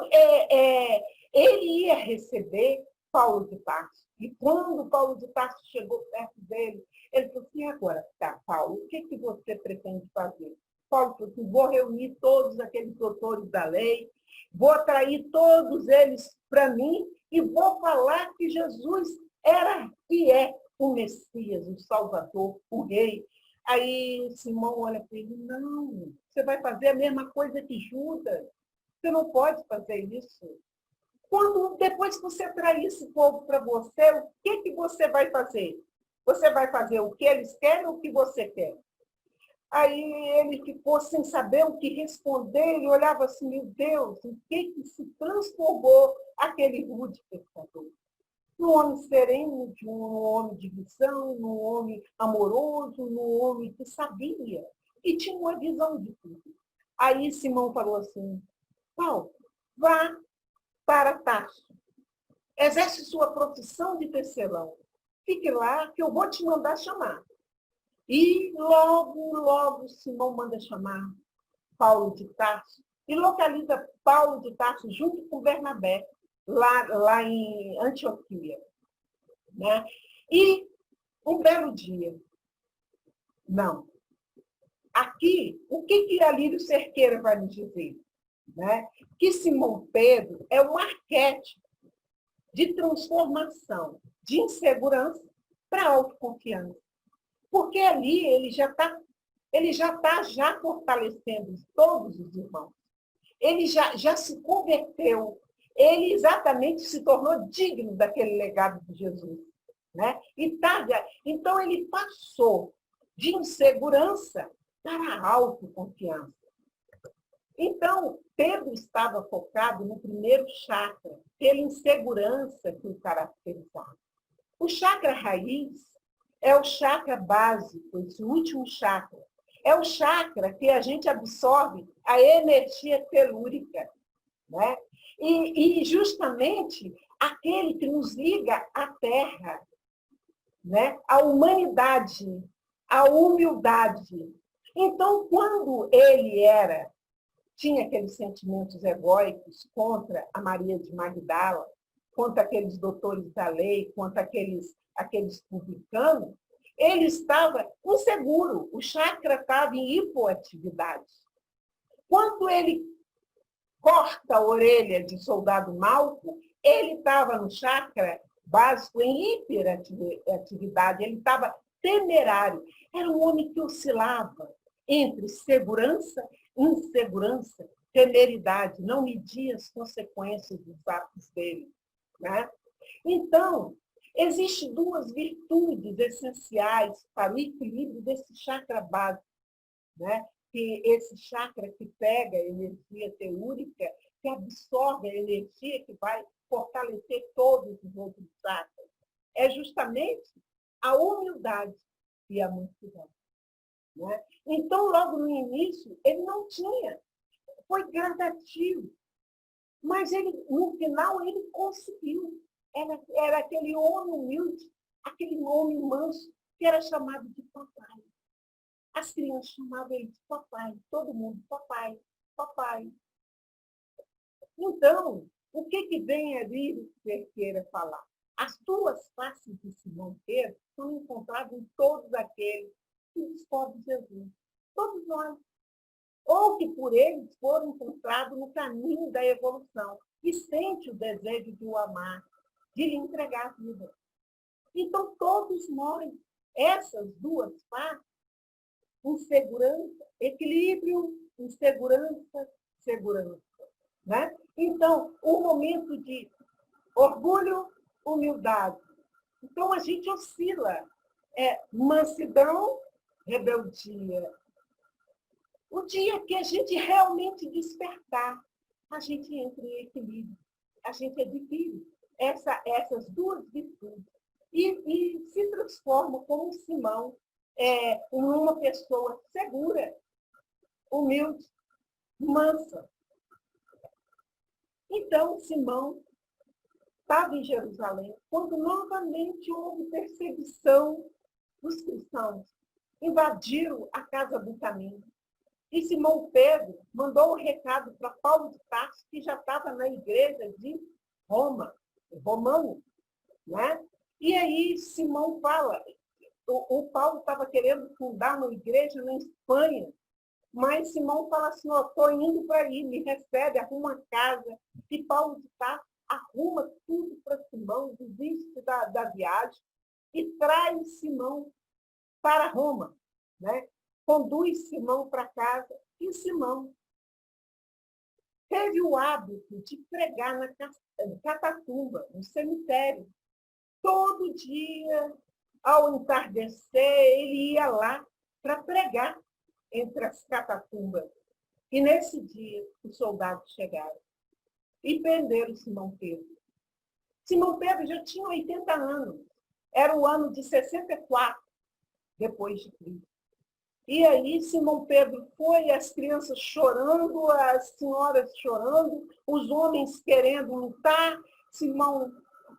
ele ia receber Paulo de Tarso. E quando Paulo de Tarso chegou perto dele, ele falou assim, agora, tá, Paulo, o que você pretende fazer? Paulo falou assim, vou reunir todos aqueles doutores da lei, vou atrair todos eles para mim e vou falar que Jesus era e é o Messias, o Salvador, o Rei. Aí Simão olha para ele, não, você vai fazer a mesma coisa que Judas. Você não pode fazer isso. Depois que você atrair esse povo para você, o que você vai fazer? Você vai fazer o que eles querem ou o que você quer? Aí ele ficou sem saber o que responder, ele olhava assim, meu Deus, em que se transformou aquele rude pescador? Num homem sereno, num homem de visão, num homem amoroso, num homem que sabia e tinha uma visão de tudo. Aí Simão falou assim, Paulo, vá para Tarso, exerce sua profissão de tecelão, fique lá que eu vou te mandar chamar. E logo Simão manda chamar Paulo de Tarso e localiza Paulo de Tarso junto com Bernabé, lá em Antioquia. Né? E um belo dia, não. Aqui, o que Alírio Cerqueira vai nos dizer? Né? Que Simão Pedro é um arquétipo de transformação, de insegurança para autoconfiança. Porque ali ele já está fortalecendo todos os irmãos. Ele já se converteu. Ele exatamente se tornou digno daquele legado de Jesus. Né? Então, ele passou de insegurança para a autoconfiança. Então, Pedro estava focado no primeiro chakra, pela insegurança que o caracterizava. O chakra raiz é o chakra básico, esse último chakra. É o chakra que a gente absorve a energia telúrica. Né? E justamente aquele que nos liga à Terra, né? À humanidade, à humildade. Então, quando ele tinha aqueles sentimentos egóicos contra a Maria de Magdala, contra aqueles doutores da lei, contra aqueles publicanos, ele estava inseguro, o chakra estava em hipoatividade. Quando ele corta a orelha de soldado Malco, ele estava no chakra básico em hiperatividade, ele estava temerário. Era um homem que oscilava entre segurança, insegurança, temeridade, não media as consequências dos atos dele. Né? Então, existem duas virtudes essenciais para o equilíbrio desse chakra básico. Né? Que esse chakra que pega a energia telúrica, que absorve a energia que vai fortalecer todos os outros chakras. É justamente a humildade e a mansidão. Né? Então, logo no início, ele não tinha. Foi gradativo. Mas no final ele conseguiu. Era aquele homem humilde, aquele homem manso, que era chamado de papai. As crianças chamavam ele de papai, todo mundo, papai, papai. Então, o que vem ali Cerqueira falar? As duas faces de Simão Pedro são encontradas em todos aqueles que descobrem Jesus. Todos nós. Ou que por eles foram encontrados no caminho da evolução e sente o desejo de o amar, de lhe entregar a vida. Então, todos nós, essas duas faces, insegurança, equilíbrio, insegurança, segurança. Né? Então, o momento de orgulho, humildade. Então, a gente oscila. Mansidão, rebeldia. O dia que a gente realmente despertar, a gente entra em equilíbrio. A gente adquire essas duas virtudes. E se transforma como Simão, em uma pessoa segura, humilde, mansa. Então, Simão estava em Jerusalém, quando novamente houve perseguição dos cristãos. Invadiram a casa do caminho. E Simão Pedro mandou um recado para Paulo de Tarso, que já estava na igreja de Roma, romano. Né? E aí Simão fala, o Paulo estava querendo fundar uma igreja na Espanha, mas Simão fala assim, estou indo para aí, me recebe, arruma a casa. E Paulo de Tarso arruma tudo para Simão, desiste da viagem e traz Simão para Roma. Né? Conduz Simão para casa e Simão teve o hábito de pregar na catacumba, no cemitério. Todo dia, ao entardecer, ele ia lá para pregar entre as catacumbas. E nesse dia, os soldados chegaram e prenderam Simão Pedro. Simão Pedro já tinha 80 anos. Era o ano de 64, depois de Cristo. E aí Simão Pedro foi, as crianças chorando, as senhoras chorando, os homens querendo lutar. Simão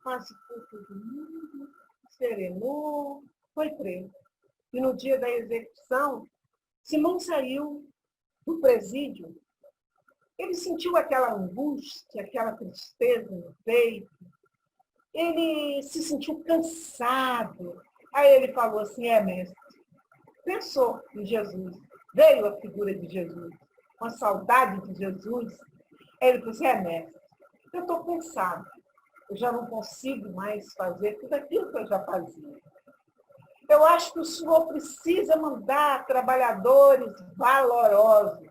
pacificou todo mundo, serenou, foi preso. E no dia da execução, Simão saiu do presídio. Ele sentiu aquela angústia, aquela tristeza no peito. Ele se sentiu cansado. Aí ele falou assim, mestre, pensou em Jesus, veio a figura de Jesus, uma saudade de Jesus. Aí ele falou assim, mestre, eu estou cansado, eu já não consigo mais fazer tudo aquilo que eu já fazia. Eu acho que o senhor precisa mandar trabalhadores valorosos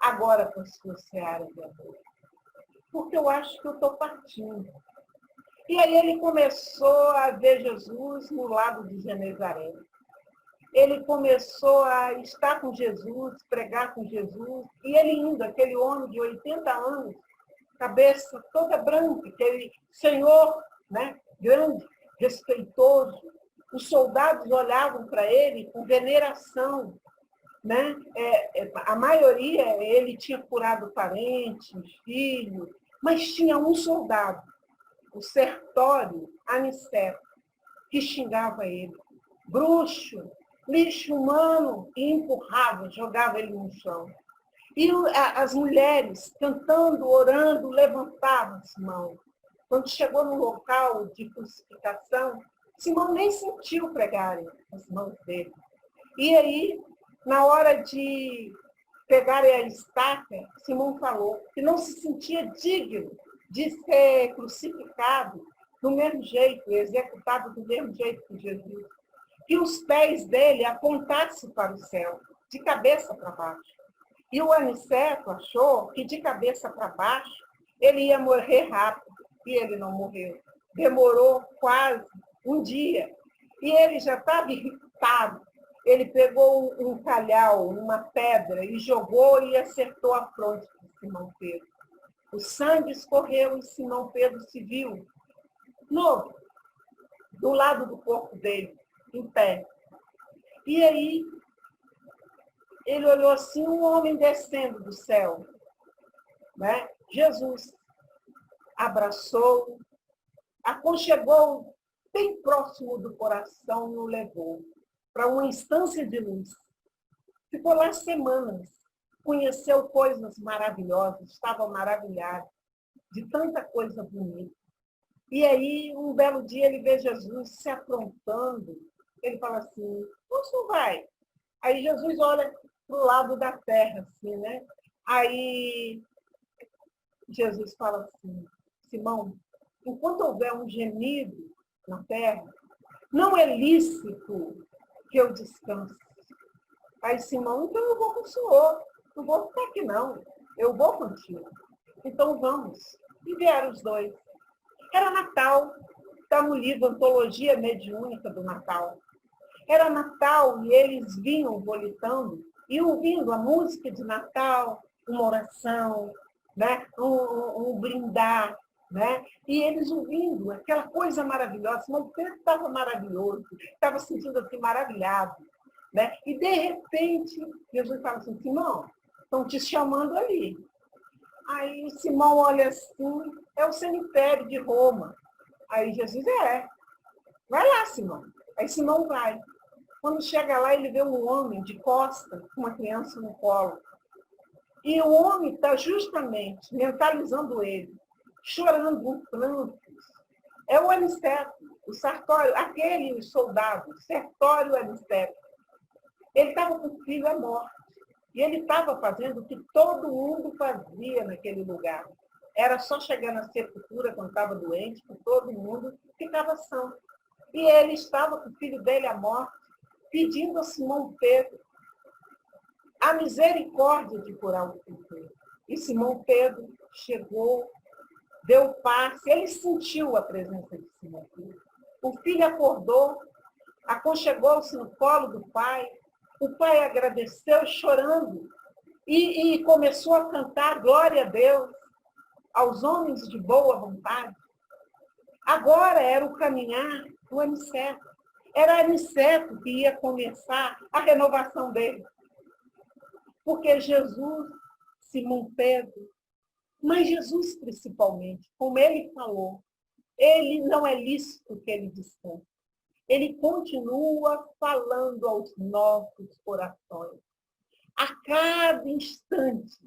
agora para a sua seara de amor, porque eu acho que eu estou partindo. E aí ele começou a ver Jesus no lago de Genezaré. Ele começou a estar com Jesus, pregar com Jesus, e ele indo, aquele homem de 80 anos, cabeça toda branca, aquele senhor, né, grande, respeitoso. Os soldados olhavam para ele com veneração. Né? A maioria, ele tinha curado parentes, filhos, mas tinha um soldado, o Sertório Aniceto, que xingava ele. Bruxo, lixo humano, e empurrava, jogava ele no chão. E as mulheres, cantando, orando, levantavam Simão. Quando chegou no local de crucificação, Simão nem sentiu pregarem as mãos dele. E aí, na hora de pegarem a estaca, Simão falou que não se sentia digno de ser crucificado do mesmo jeito, executado do mesmo jeito que Jesus. Que os pés dele apontassem para o céu, de cabeça para baixo. E o Aniceto achou que de cabeça para baixo ele ia morrer rápido, e ele não morreu. Demorou quase um dia. E ele já estava irritado. Ele pegou um calhau, uma pedra, e jogou e acertou a fronte de Simão Pedro. O sangue escorreu e Simão Pedro se viu novo, do lado do corpo dele, em pé. E aí, ele olhou assim, um homem descendo do céu. Né? Jesus abraçou, aconchegou bem próximo do coração e o levou para uma instância de luz. Ficou lá semanas, conheceu coisas maravilhosas, estava maravilhado. de tanta coisa bonita. E aí, um belo dia, ele vê Jesus se aprontando. Ele fala assim, onde tu vai? Aí Jesus olha para o lado da terra, assim, né? Aí Jesus fala assim, Simão, enquanto houver um gemido na terra, não é lícito que eu descanse. Aí Simão, então eu vou com o senhor, não vou ficar aqui não, eu vou contigo. Então vamos. E vieram os dois. Era Natal, está no livro Antologia Mediúnica do Natal. Era Natal e eles vinham volitando e ouvindo a música de Natal, uma oração, né? um brindar. Né? E eles ouvindo aquela coisa maravilhosa. Simão Pedro estava maravilhoso, estava se sentindo assim maravilhado. Né? E, de repente, Jesus fala assim, Simão, estão te chamando ali. Aí Simão olha assim, é o cemitério de Roma. Aí Jesus, vai lá, Simão. Aí Simão vai. Quando chega lá, ele vê um homem de costas, com uma criança no colo. E o homem está justamente mentalizando ele, chorando em prantos. É o Aniceto, o Sartório, aquele soldado, Sertório Aniceto. Ele estava com o filho à morte. E ele estava fazendo o que todo mundo fazia naquele lugar. Era só chegar na sepultura quando estava doente, que todo mundo ficava são. E ele estava com o filho dele à morte, pedindo a Simão Pedro a misericórdia de curar o filho dele. E Simão Pedro chegou, deu passe, ele sentiu a presença de Simão Pedro. O filho acordou, aconchegou-se no colo do pai, o pai agradeceu chorando e começou a cantar glória a Deus aos homens de boa vontade. Agora era o caminhar do Aniceto. Era Aniceto que ia começar a renovação dele. Porque Jesus, Simão Pedro, mas Jesus principalmente, como ele falou, ele não é lícito que ele descanse. Ele continua falando aos nossos corações. A cada instante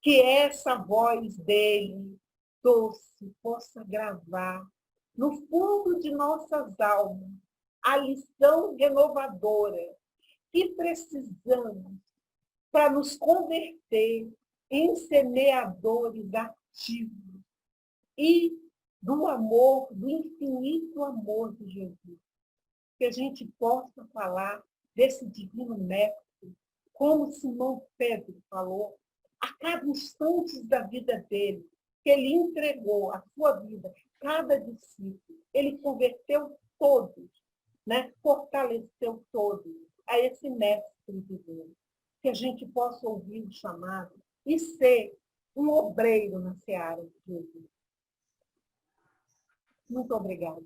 que essa voz dele, doce, possa gravar no fundo de nossas almas a lição renovadora que precisamos para nos converter em semeadores ativos e do amor, do infinito amor de Jesus. Que a gente possa falar desse divino mestre, como Simão Pedro falou, a cada instante da vida dele, que ele entregou a sua vida, cada discípulo, ele converteu todos, né? Fortaleceu todos a esse mestre divino. Que a gente possa ouvir o chamado e ser um obreiro na seara de Jesus. Muito obrigada.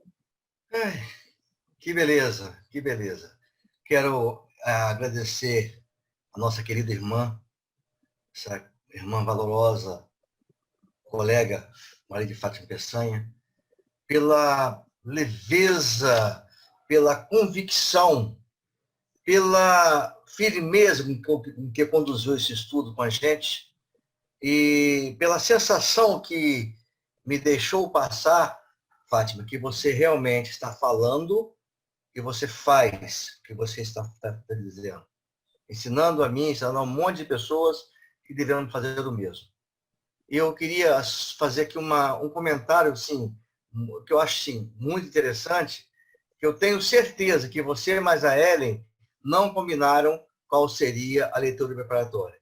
Que beleza, que beleza. Quero agradecer a nossa querida irmã, essa irmã valorosa, colega Maria de Fátima Peçanha, pela leveza, pela convicção, pela firmeza com que conduziu esse estudo com a gente e pela sensação que me deixou passar, Fátima, que você realmente está falando e você faz o que você está dizendo. Ensinando a mim, ensinando a um monte de pessoas que devemos fazer o mesmo. Eu queria fazer aqui um comentário, assim, que eu acho assim, muito interessante, que eu tenho certeza que você mais a Ellen não combinaram qual seria a leitura preparatória.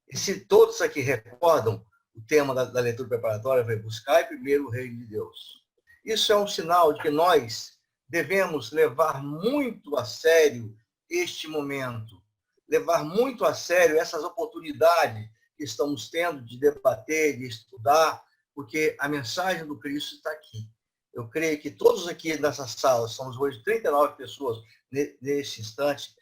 E se todos aqui recordam, o tema da leitura preparatória foi buscar primeiro o reino de Deus. Isso é um sinal de que nós devemos levar muito a sério este momento, levar muito a sério essas oportunidades que estamos tendo de debater, de estudar, porque a mensagem do Cristo está aqui. Eu creio que todos aqui nessa sala, somos hoje 39 pessoas nesse instante,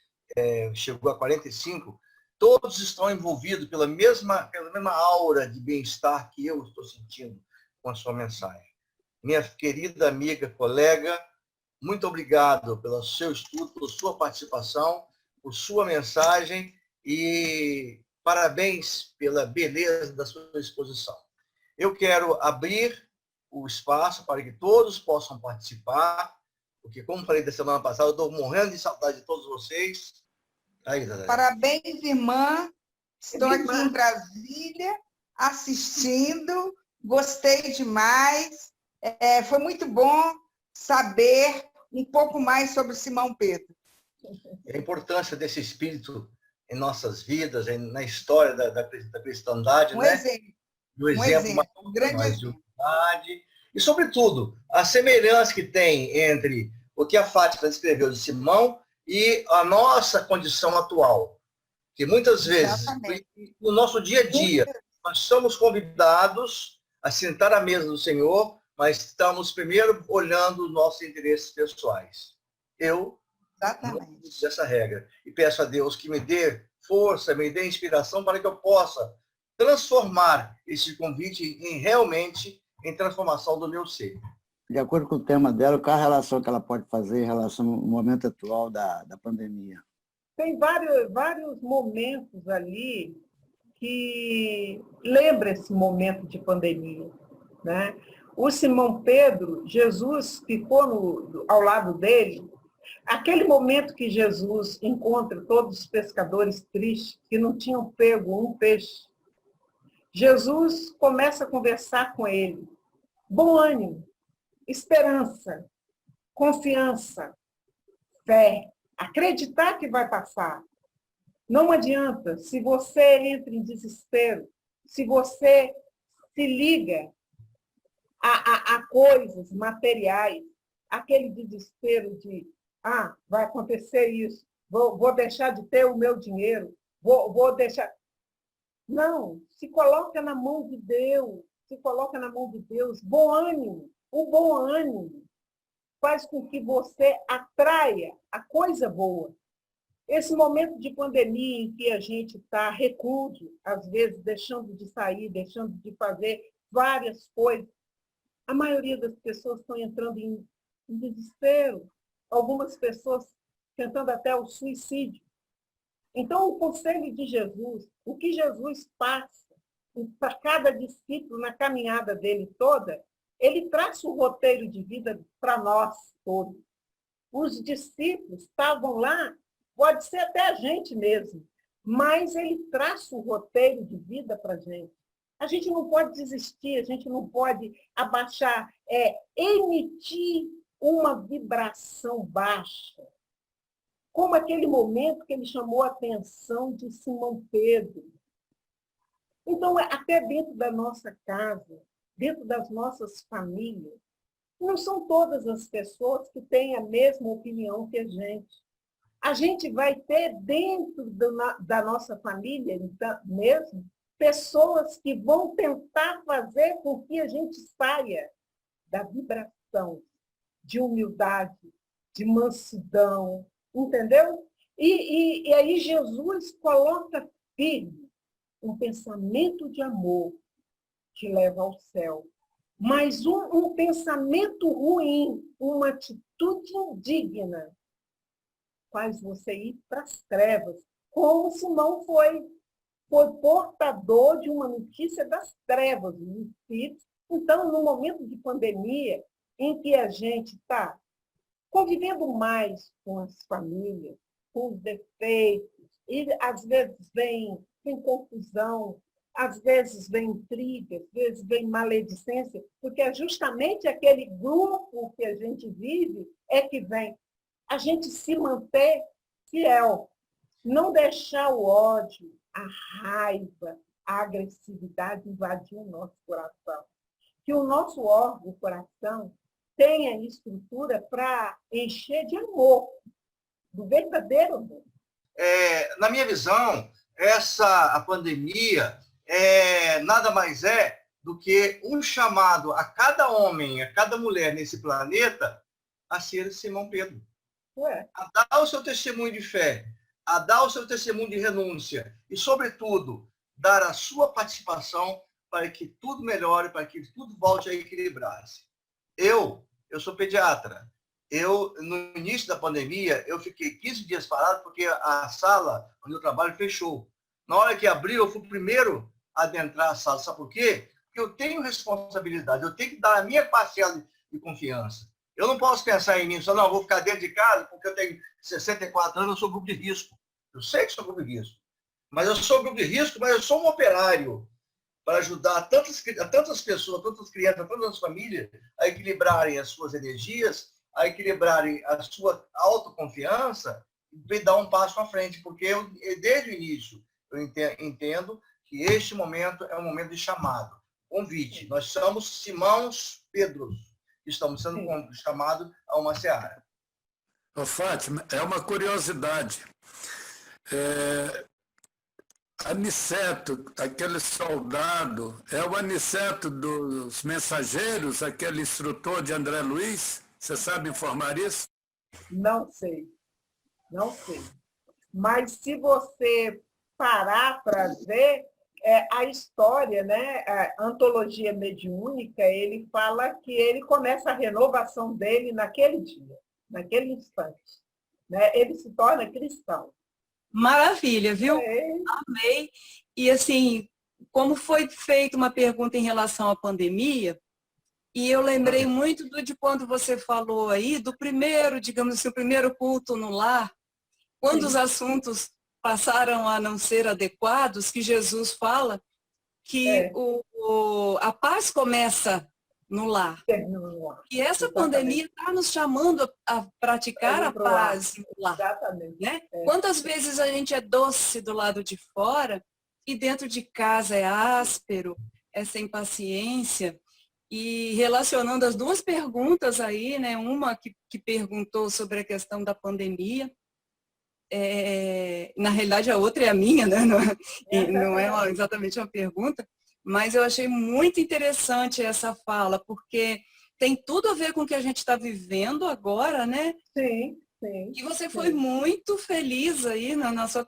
chegou a 45, todos estão envolvidos pela mesma aura de bem-estar que eu estou sentindo com a sua mensagem. Minha querida amiga, colega, muito obrigado pelo seu estudo, pela sua participação, por sua mensagem e parabéns pela beleza da sua exposição. Eu quero abrir o espaço para que todos possam participar, porque, como falei da semana passada, eu estou morrendo de saudade de todos vocês. Aí, parabéns, irmã. Estou aqui em Brasília, assistindo. Gostei demais. Foi muito bom saber um pouco mais sobre Simão Pedro. A importância desse espírito em nossas vidas, na história da cristandade, Um né? exemplo. Do exemplo, um grande mais exemplo. de humildade. E, sobretudo, a semelhança que tem entre o que a Fátima descreveu de Simão e a nossa condição atual. Que muitas vezes, no nosso dia a dia, nós somos convidados a sentar à mesa do Senhor, mas estamos primeiro olhando os nossos interesses pessoais. Eu não uso essa regra. E peço a Deus que me dê força, me dê inspiração para que eu possa transformar esse convite realmente em transformação do meu ser. De acordo com o tema dela, qual a relação que ela pode fazer em relação ao momento atual da pandemia? Tem vários momentos ali que lembra esse momento de pandemia, né? O Simão Pedro, Jesus ficou ao lado dele. Aquele momento que Jesus encontra todos os pescadores tristes, que não tinham pego um peixe, Jesus começa a conversar com ele. Bom ânimo, esperança, confiança, fé, acreditar que vai passar. Não adianta, se você entra em desespero, se você se liga a coisas materiais, aquele desespero de, vai acontecer isso, vou deixar de ter o meu dinheiro, vou deixar... Não, se coloca na mão de Deus, se coloca na mão de Deus. Bom ânimo, o bom ânimo faz com que você atraia a coisa boa. Esse momento de pandemia em que a gente está recluso, às vezes deixando de sair, deixando de fazer várias coisas, a maioria das pessoas estão entrando em desespero, algumas pessoas tentando até o suicídio. Então, o conselho de Jesus, o que Jesus passa para cada discípulo na caminhada dele toda, ele traça o roteiro de vida para nós todos. Os discípulos estavam lá, pode ser até a gente mesmo, mas ele traça o roteiro de vida para a gente. A gente não pode desistir, a gente não pode abaixar, emitir uma vibração baixa. Como aquele momento que ele chamou a atenção de Simão Pedro. Então, até dentro da nossa casa, dentro das nossas famílias, não são todas as pessoas que têm a mesma opinião que a gente. A gente vai ter dentro da nossa família, então, mesmo, pessoas que vão tentar fazer com que a gente saia da vibração de humildade, de mansidão, entendeu? E aí Jesus coloca firme um pensamento de amor que leva ao céu. Mas um pensamento ruim, uma atitude indigna, faz você ir para as trevas, como Simão foi portador de uma notícia das trevas, dos espíritos. Então, no momento de pandemia, em que a gente está convivendo mais com as famílias, com os defeitos, e às vezes vem confusão, às vezes vem intriga, às vezes vem maledicência, porque é justamente aquele grupo que a gente vive que vem. A gente se manter fiel, não deixar o ódio, a raiva, a agressividade invadir o nosso coração. Que o nosso órgão, o coração, tenha estrutura para encher de amor, do verdadeiro amor. Na minha visão, a pandemia nada mais do que um chamado a cada homem, a cada mulher nesse planeta a ser Simão Pedro. A dar o seu testemunho de fé, a dar o seu testemunho de renúncia e, sobretudo, dar a sua participação para que tudo melhore, para que tudo volte a equilibrar-se. Eu sou pediatra. No início da pandemia, eu fiquei 15 dias parado porque a sala onde eu trabalho fechou. Na hora que abriu, eu fui o primeiro a adentrar a sala. Sabe por quê? eu tenho responsabilidade, eu tenho que dar a minha parcela de confiança. Eu não posso pensar em mim, só não, vou ficar dentro de casa porque eu tenho 64 anos, eu sou grupo de risco. Eu sei que sou grupo de risco. Mas eu sou grupo de risco, mas eu sou um operário para ajudar tantas pessoas, tantas crianças, tantas famílias a equilibrarem as suas energias, a equilibrarem a sua autoconfiança e dar um passo à frente, porque eu, desde o início, eu entendo que este momento é um momento de chamado, convite. Nós somos Simãos Pedros, que estamos sendo chamados a uma seara. Ô, Fátima, é uma curiosidade. Aniceto, aquele soldado, é o Aniceto dos Mensageiros, aquele instrutor de André Luiz? Você sabe informar isso? Não sei. Não sei. Mas se você parar para ver a história, né? A antologia mediúnica, ele fala que ele começa a renovação dele naquele dia, naquele instante. Né? Ele se torna cristão. Maravilha, viu? Amei. E assim, como foi feita uma pergunta em relação à pandemia, e eu lembrei muito de quando você falou aí, do primeiro, digamos assim, o primeiro culto no lar, quando os assuntos passaram a não ser adequados, que Jesus fala que a paz começa no lar. E essa pandemia está nos chamando a praticar a paz no lar. Exatamente. Né? Quantas vezes a gente é doce do lado de fora e dentro de casa é áspero, é sem paciência? E relacionando as duas perguntas aí, né? Uma que perguntou sobre a questão da pandemia, na realidade a outra é a minha, né? Não é exatamente uma pergunta, mas eu achei muito interessante essa fala, porque tem tudo a ver com o que a gente está vivendo agora, né? Sim, sim. E você foi muito feliz aí na sua...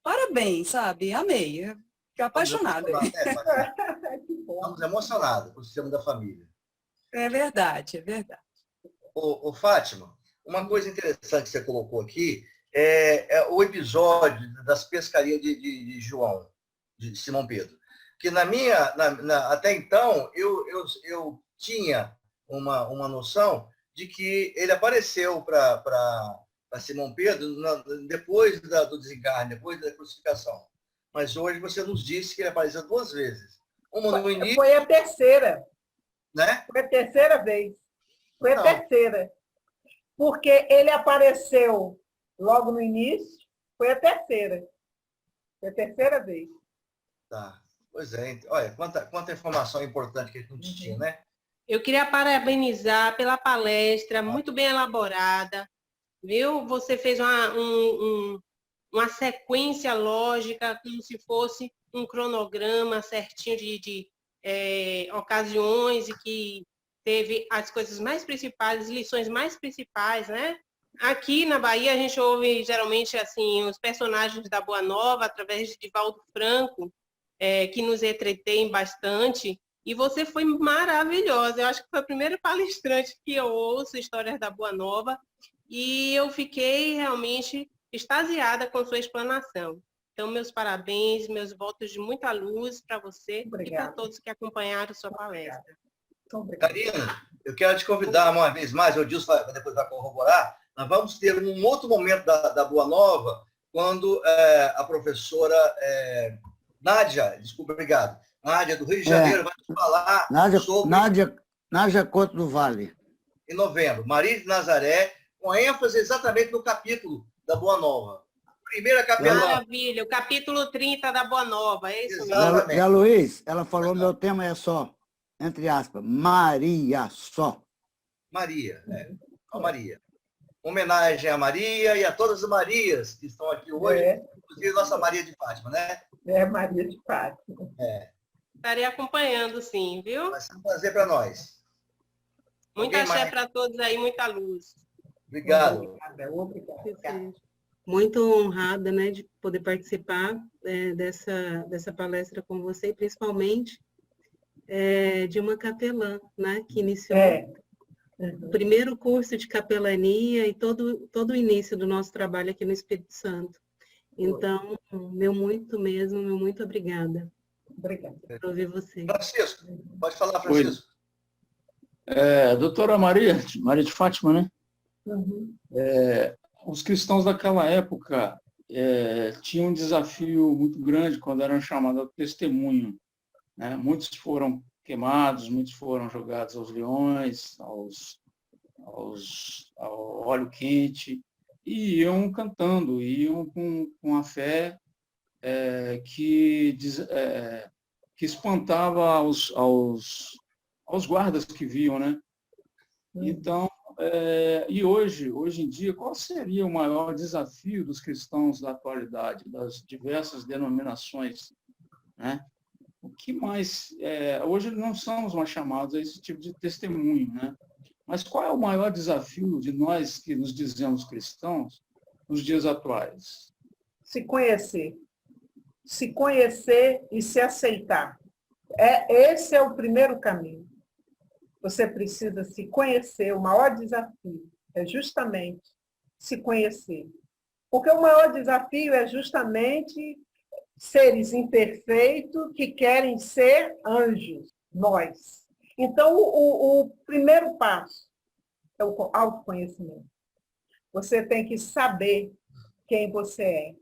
Parabéns, sabe? Amei. Fiquei apaixonada. Estamos emocionados com o sistema da família. É verdade, é verdade. Ô, Fátima, uma coisa interessante que você colocou aqui é o episódio das pescarias de João, de Simão Pedro. Que até então, eu tinha uma noção de que ele apareceu para Simão Pedro depois do desencarne, depois da crucificação. Mas hoje você nos disse que ele apareceu 2 vezes. Uma no início... Foi a terceira. Né? Foi a terceira vez. Foi a terceira. Porque ele apareceu logo no início, foi a terceira. Foi a terceira vez. Tá. Pois é. Olha, quanta informação importante que a gente não tinha, né? Eu queria parabenizar pela palestra, muito bem elaborada, viu? Você fez uma sequência lógica, como se fosse um cronograma certinho de ocasiões e que teve as coisas mais principais, as lições mais principais, né? Aqui na Bahia a gente ouve geralmente assim os personagens da Boa Nova através de Divaldo Franco, que nos entretém bastante. E você foi maravilhosa. Eu acho que foi a primeira palestrante que eu ouço histórias da Boa Nova e eu fiquei realmente extasiada com sua explanação. Então, meus parabéns, meus votos de muita luz para você e para todos que acompanharam sua palestra. Karina, eu quero te convidar uma vez mais, o Dilson depois vai corroborar, nós vamos ter um outro momento da Boa Nova, quando a professora Nádia, desculpa, obrigado, Nádia do Rio de Janeiro vai falar sobre... Nádia Couto do Vale. Em novembro, Maria de Nazaré, com ênfase exatamente no capítulo da Boa Nova. Primeira capelã. Maravilha, o capítulo 30 da Boa Nova, é isso mesmo? E a Luiz, ela falou, meu tema é só, entre aspas, Maria só. Maria, a Maria. Homenagem a Maria e a todas as Marias que estão aqui hoje, inclusive nossa Maria de Fátima, né? Maria de Fátima. Estarei acompanhando, sim, viu? Vai ser um prazer para nós. Muita axé para todos aí, muita luz. Obrigado. Obrigada. Muito honrada, né, de poder participar dessa palestra com você, principalmente de uma capelã, né, que iniciou o primeiro curso de capelania e todo o início do nosso trabalho aqui no Espírito Santo. Então, meu muito obrigada. Obrigada. Para ouvir você. Francisco, pode falar, Francisco. Doutora Maria de Fátima, né? Uhum. Os cristãos daquela época tinham um desafio muito grande quando eram chamados ao testemunho, né? Muitos foram queimados, muitos foram jogados aos leões, ao óleo quente, e iam cantando, iam com a fé que espantava aos guardas que viam, né? Então, e hoje em dia, qual seria o maior desafio dos cristãos da atualidade, das diversas denominações, né? O que mais... hoje não somos mais chamados a esse tipo de testemunho, né? Mas qual é o maior desafio de nós que nos dizemos cristãos nos dias atuais? Se conhecer. Se conhecer e se aceitar. Esse é o primeiro caminho. Você precisa se conhecer. O maior desafio é justamente se conhecer. Porque o maior desafio é justamente seres imperfeitos que querem ser anjos, nós. Então, o primeiro passo é o autoconhecimento. Você tem que saber quem você é,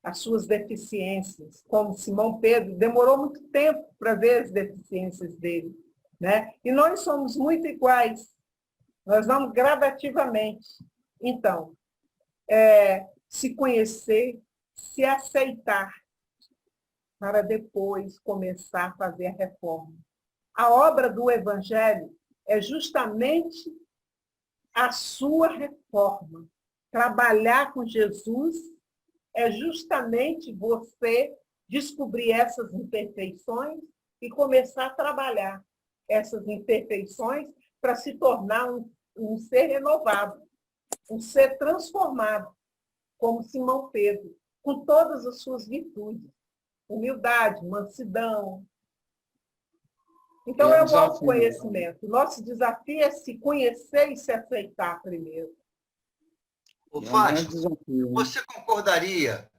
as suas deficiências. Como Simão Pedro, demorou muito tempo para ver as deficiências dele, né? E nós somos muito iguais. Nós vamos gradativamente. Então, se conhecer, se aceitar, para depois começar a fazer a reforma. A obra do Evangelho é justamente a sua reforma. Trabalhar com Jesus é justamente você descobrir essas imperfeições e começar a trabalhar essas imperfeições para se tornar um ser renovado, um ser transformado, como Simão Pedro, com todas as suas virtudes. Humildade, mansidão. Então, é o autoconhecimento. Nosso desafio é se conhecer e se aceitar primeiro. Ô, Fátima, você concordaria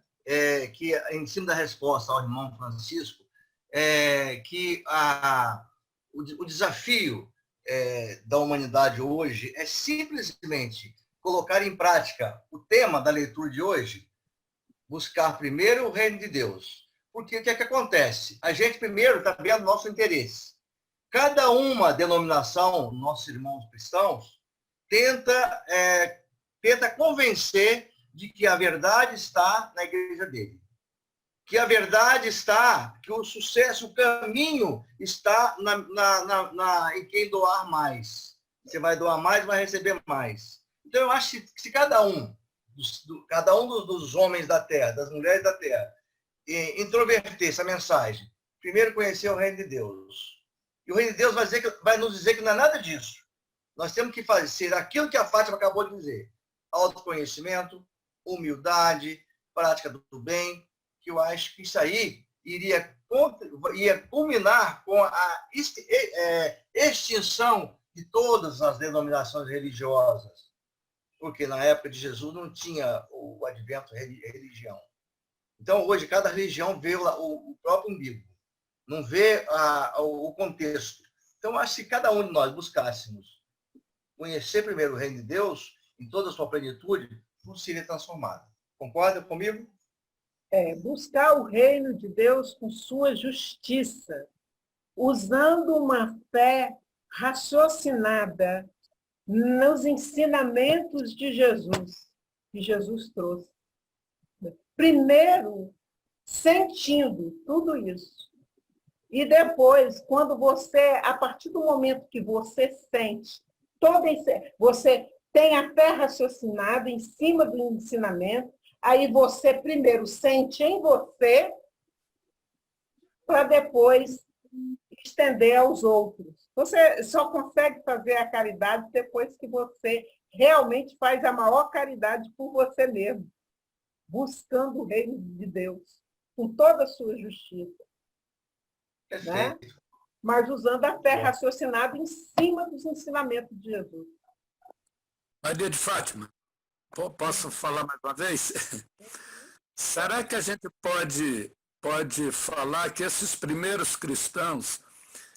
que, em cima da resposta ao irmão Francisco, que o desafio da humanidade hoje é simplesmente colocar em prática o tema da leitura de hoje, buscar primeiro o reino de Deus? Porque o que é que acontece? A gente primeiro está vendo o nosso interesse. Cada uma denominação, nossos irmãos cristãos, tenta convencer de que a verdade está na igreja dele. Que a verdade está, que o sucesso, o caminho está em quem doar mais. Você vai doar mais, vai receber mais. Então, eu acho que se cada um dos homens da terra, das mulheres da terra, introverter essa mensagem, primeiro conhecer o reino de Deus. E o reino de Deus vai nos dizer que não é nada disso. Nós temos que fazer aquilo que a Fátima acabou de dizer. Autoconhecimento, humildade, prática do bem, que eu acho que isso aí ia culminar com a extinção de todas as denominações religiosas. Porque na época de Jesus não tinha o advento religião. Então, hoje, cada religião vê o próprio umbigo, não vê o contexto. Então, acho que se cada um de nós buscássemos conhecer primeiro o reino de Deus, em toda a sua plenitude, tudo seria transformado. Concorda comigo? Buscar o reino de Deus com sua justiça, usando uma fé raciocinada nos ensinamentos de Jesus, que Jesus trouxe. Primeiro, sentindo tudo isso. E depois, quando você, a partir do momento que você sente, você tem a fé raciocinada em cima do ensinamento, aí você primeiro sente em você, para depois estender aos outros. Você só consegue fazer a caridade depois que você realmente faz a maior caridade por você mesmo, buscando o reino de Deus, com toda a sua justiça. Né? Mas usando a fé raciocinada em cima dos ensinamentos de Jesus. Maria de Fátima, posso falar mais uma vez? Será que a gente pode pode falar que esses primeiros cristãos,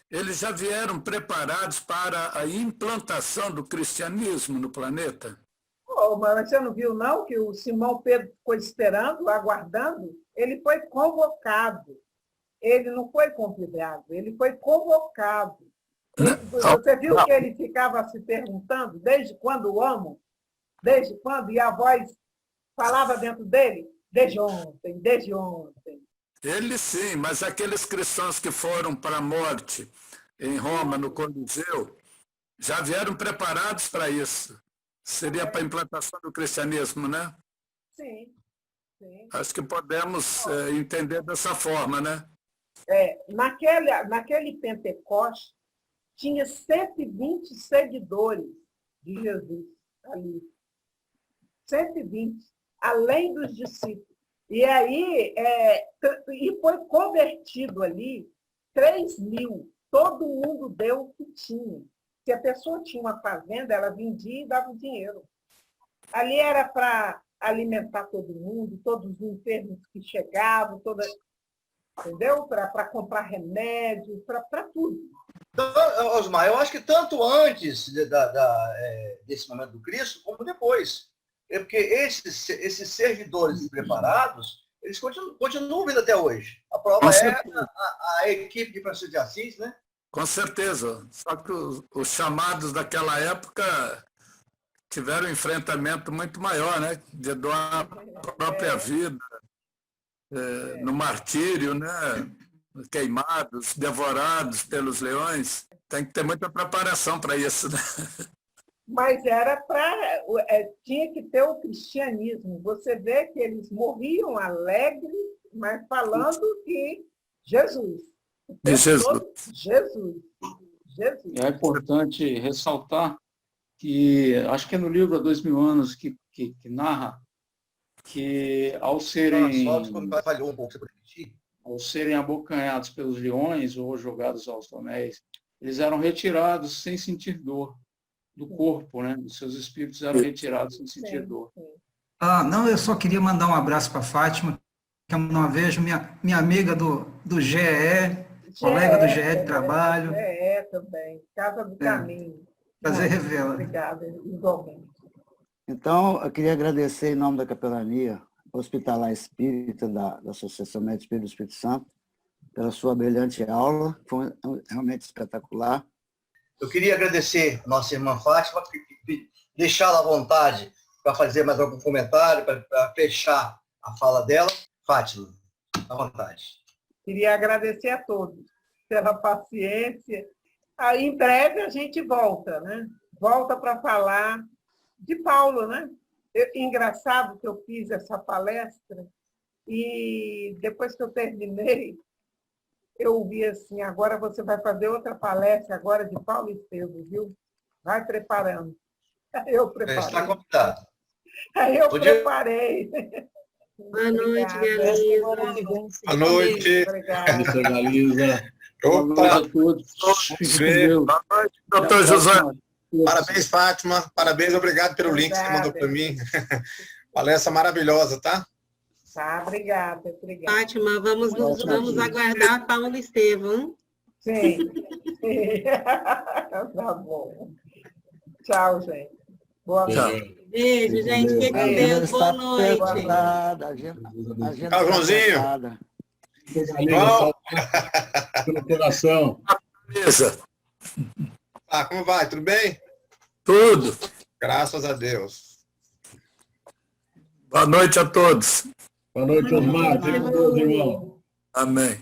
eles já vieram preparados para a implantação do cristianismo no planeta? Mas você não viu, não, que o Simão Pedro ficou esperando, aguardando? Ele foi convocado. Ele não foi convidado, ele foi convocado. Você viu que ele ficava se perguntando, desde quando o amo? Desde quando? E a voz falava dentro dele? Desde ontem, desde ontem. Ele sim, mas aqueles cristãos que foram para a morte em Roma, no Coliseu, já vieram preparados para isso. Seria para a implantação do cristianismo, né? Sim, sim. Acho que podemos entender dessa forma, né? Naquele Pentecoste, tinha 120 seguidores de Jesus ali. 120, além dos discípulos. E aí, e foi convertido ali 3.000. Todo mundo deu o que tinha. Se a pessoa tinha uma fazenda, ela vendia e dava o dinheiro. Ali era para alimentar todo mundo, todos os enfermos que chegavam, entendeu? Para comprar remédio, para tudo. Então, Osmar, eu acho que tanto antes desse momento do Cristo, como depois. Porque esses servidores preparados, eles continuam vindo até hoje. A prova é a equipe de Francisco de Assis, né? Com certeza. Só que os chamados daquela época tiveram um enfrentamento muito maior, né? De doar a própria vida no martírio, né? Queimados, devorados pelos leões. Tem que ter muita preparação para isso, né? Mas tinha que ter o cristianismo. Você vê que eles morriam alegres, mas falando que Jesus. Jesus. É importante ressaltar que, acho que é no livro Há 2000 anos que narra que ao serem abocanhados pelos leões ou jogados aos tonéis, eles eram retirados sem sentir dor do corpo, né? Os seus espíritos eram retirados sem sentir dor. Não, eu só queria mandar um abraço para a Fátima, que eu não a vejo, minha amiga do GE, colega do GE de trabalho. GE também, Casa do Caminho. Prazer revê-la. Obrigada, igualmente. Então, eu queria agradecer em nome da Capelania Hospitalar Espírita da Associação Médica Espírita do Espírito Santo pela sua brilhante aula, foi realmente espetacular. Eu queria agradecer a nossa irmã Fátima, deixá-la à vontade para fazer mais algum comentário, para fechar a fala dela. Fátima, à vontade. Queria agradecer a todos pela paciência. Aí, em breve, a gente volta, né? Volta para falar de Paulo, né? Engraçado que eu fiz essa palestra e depois que eu terminei, eu vi assim, agora você vai fazer outra palestra agora de Paulo Estevam, viu? Vai preparando. Eu preparei. Está convidado. Aí eu preparei. Boa noite, Galiza. Boa noite. Obrigada. Galiza. Opa. Boa noite a todos. Boa noite, doutor José. Parabéns, Fátima. Parabéns, obrigado pelo link que você mandou para mim. Palestra maravilhosa, tá? Tá, obrigada. Fátima, vamos aguardar Paulo Estevam. Sim. Tá bom. Tchau, gente. Boa noite. Beijo, gente. Fique com Deus. Boa noite. Tchau, Joãozinho. João. Pelo coração. Beleza. Como vai? Tudo bem? Tudo. Graças a Deus. Boa noite a todos. Boa noite, Osmar. Fique com Deus, irmão. Amém.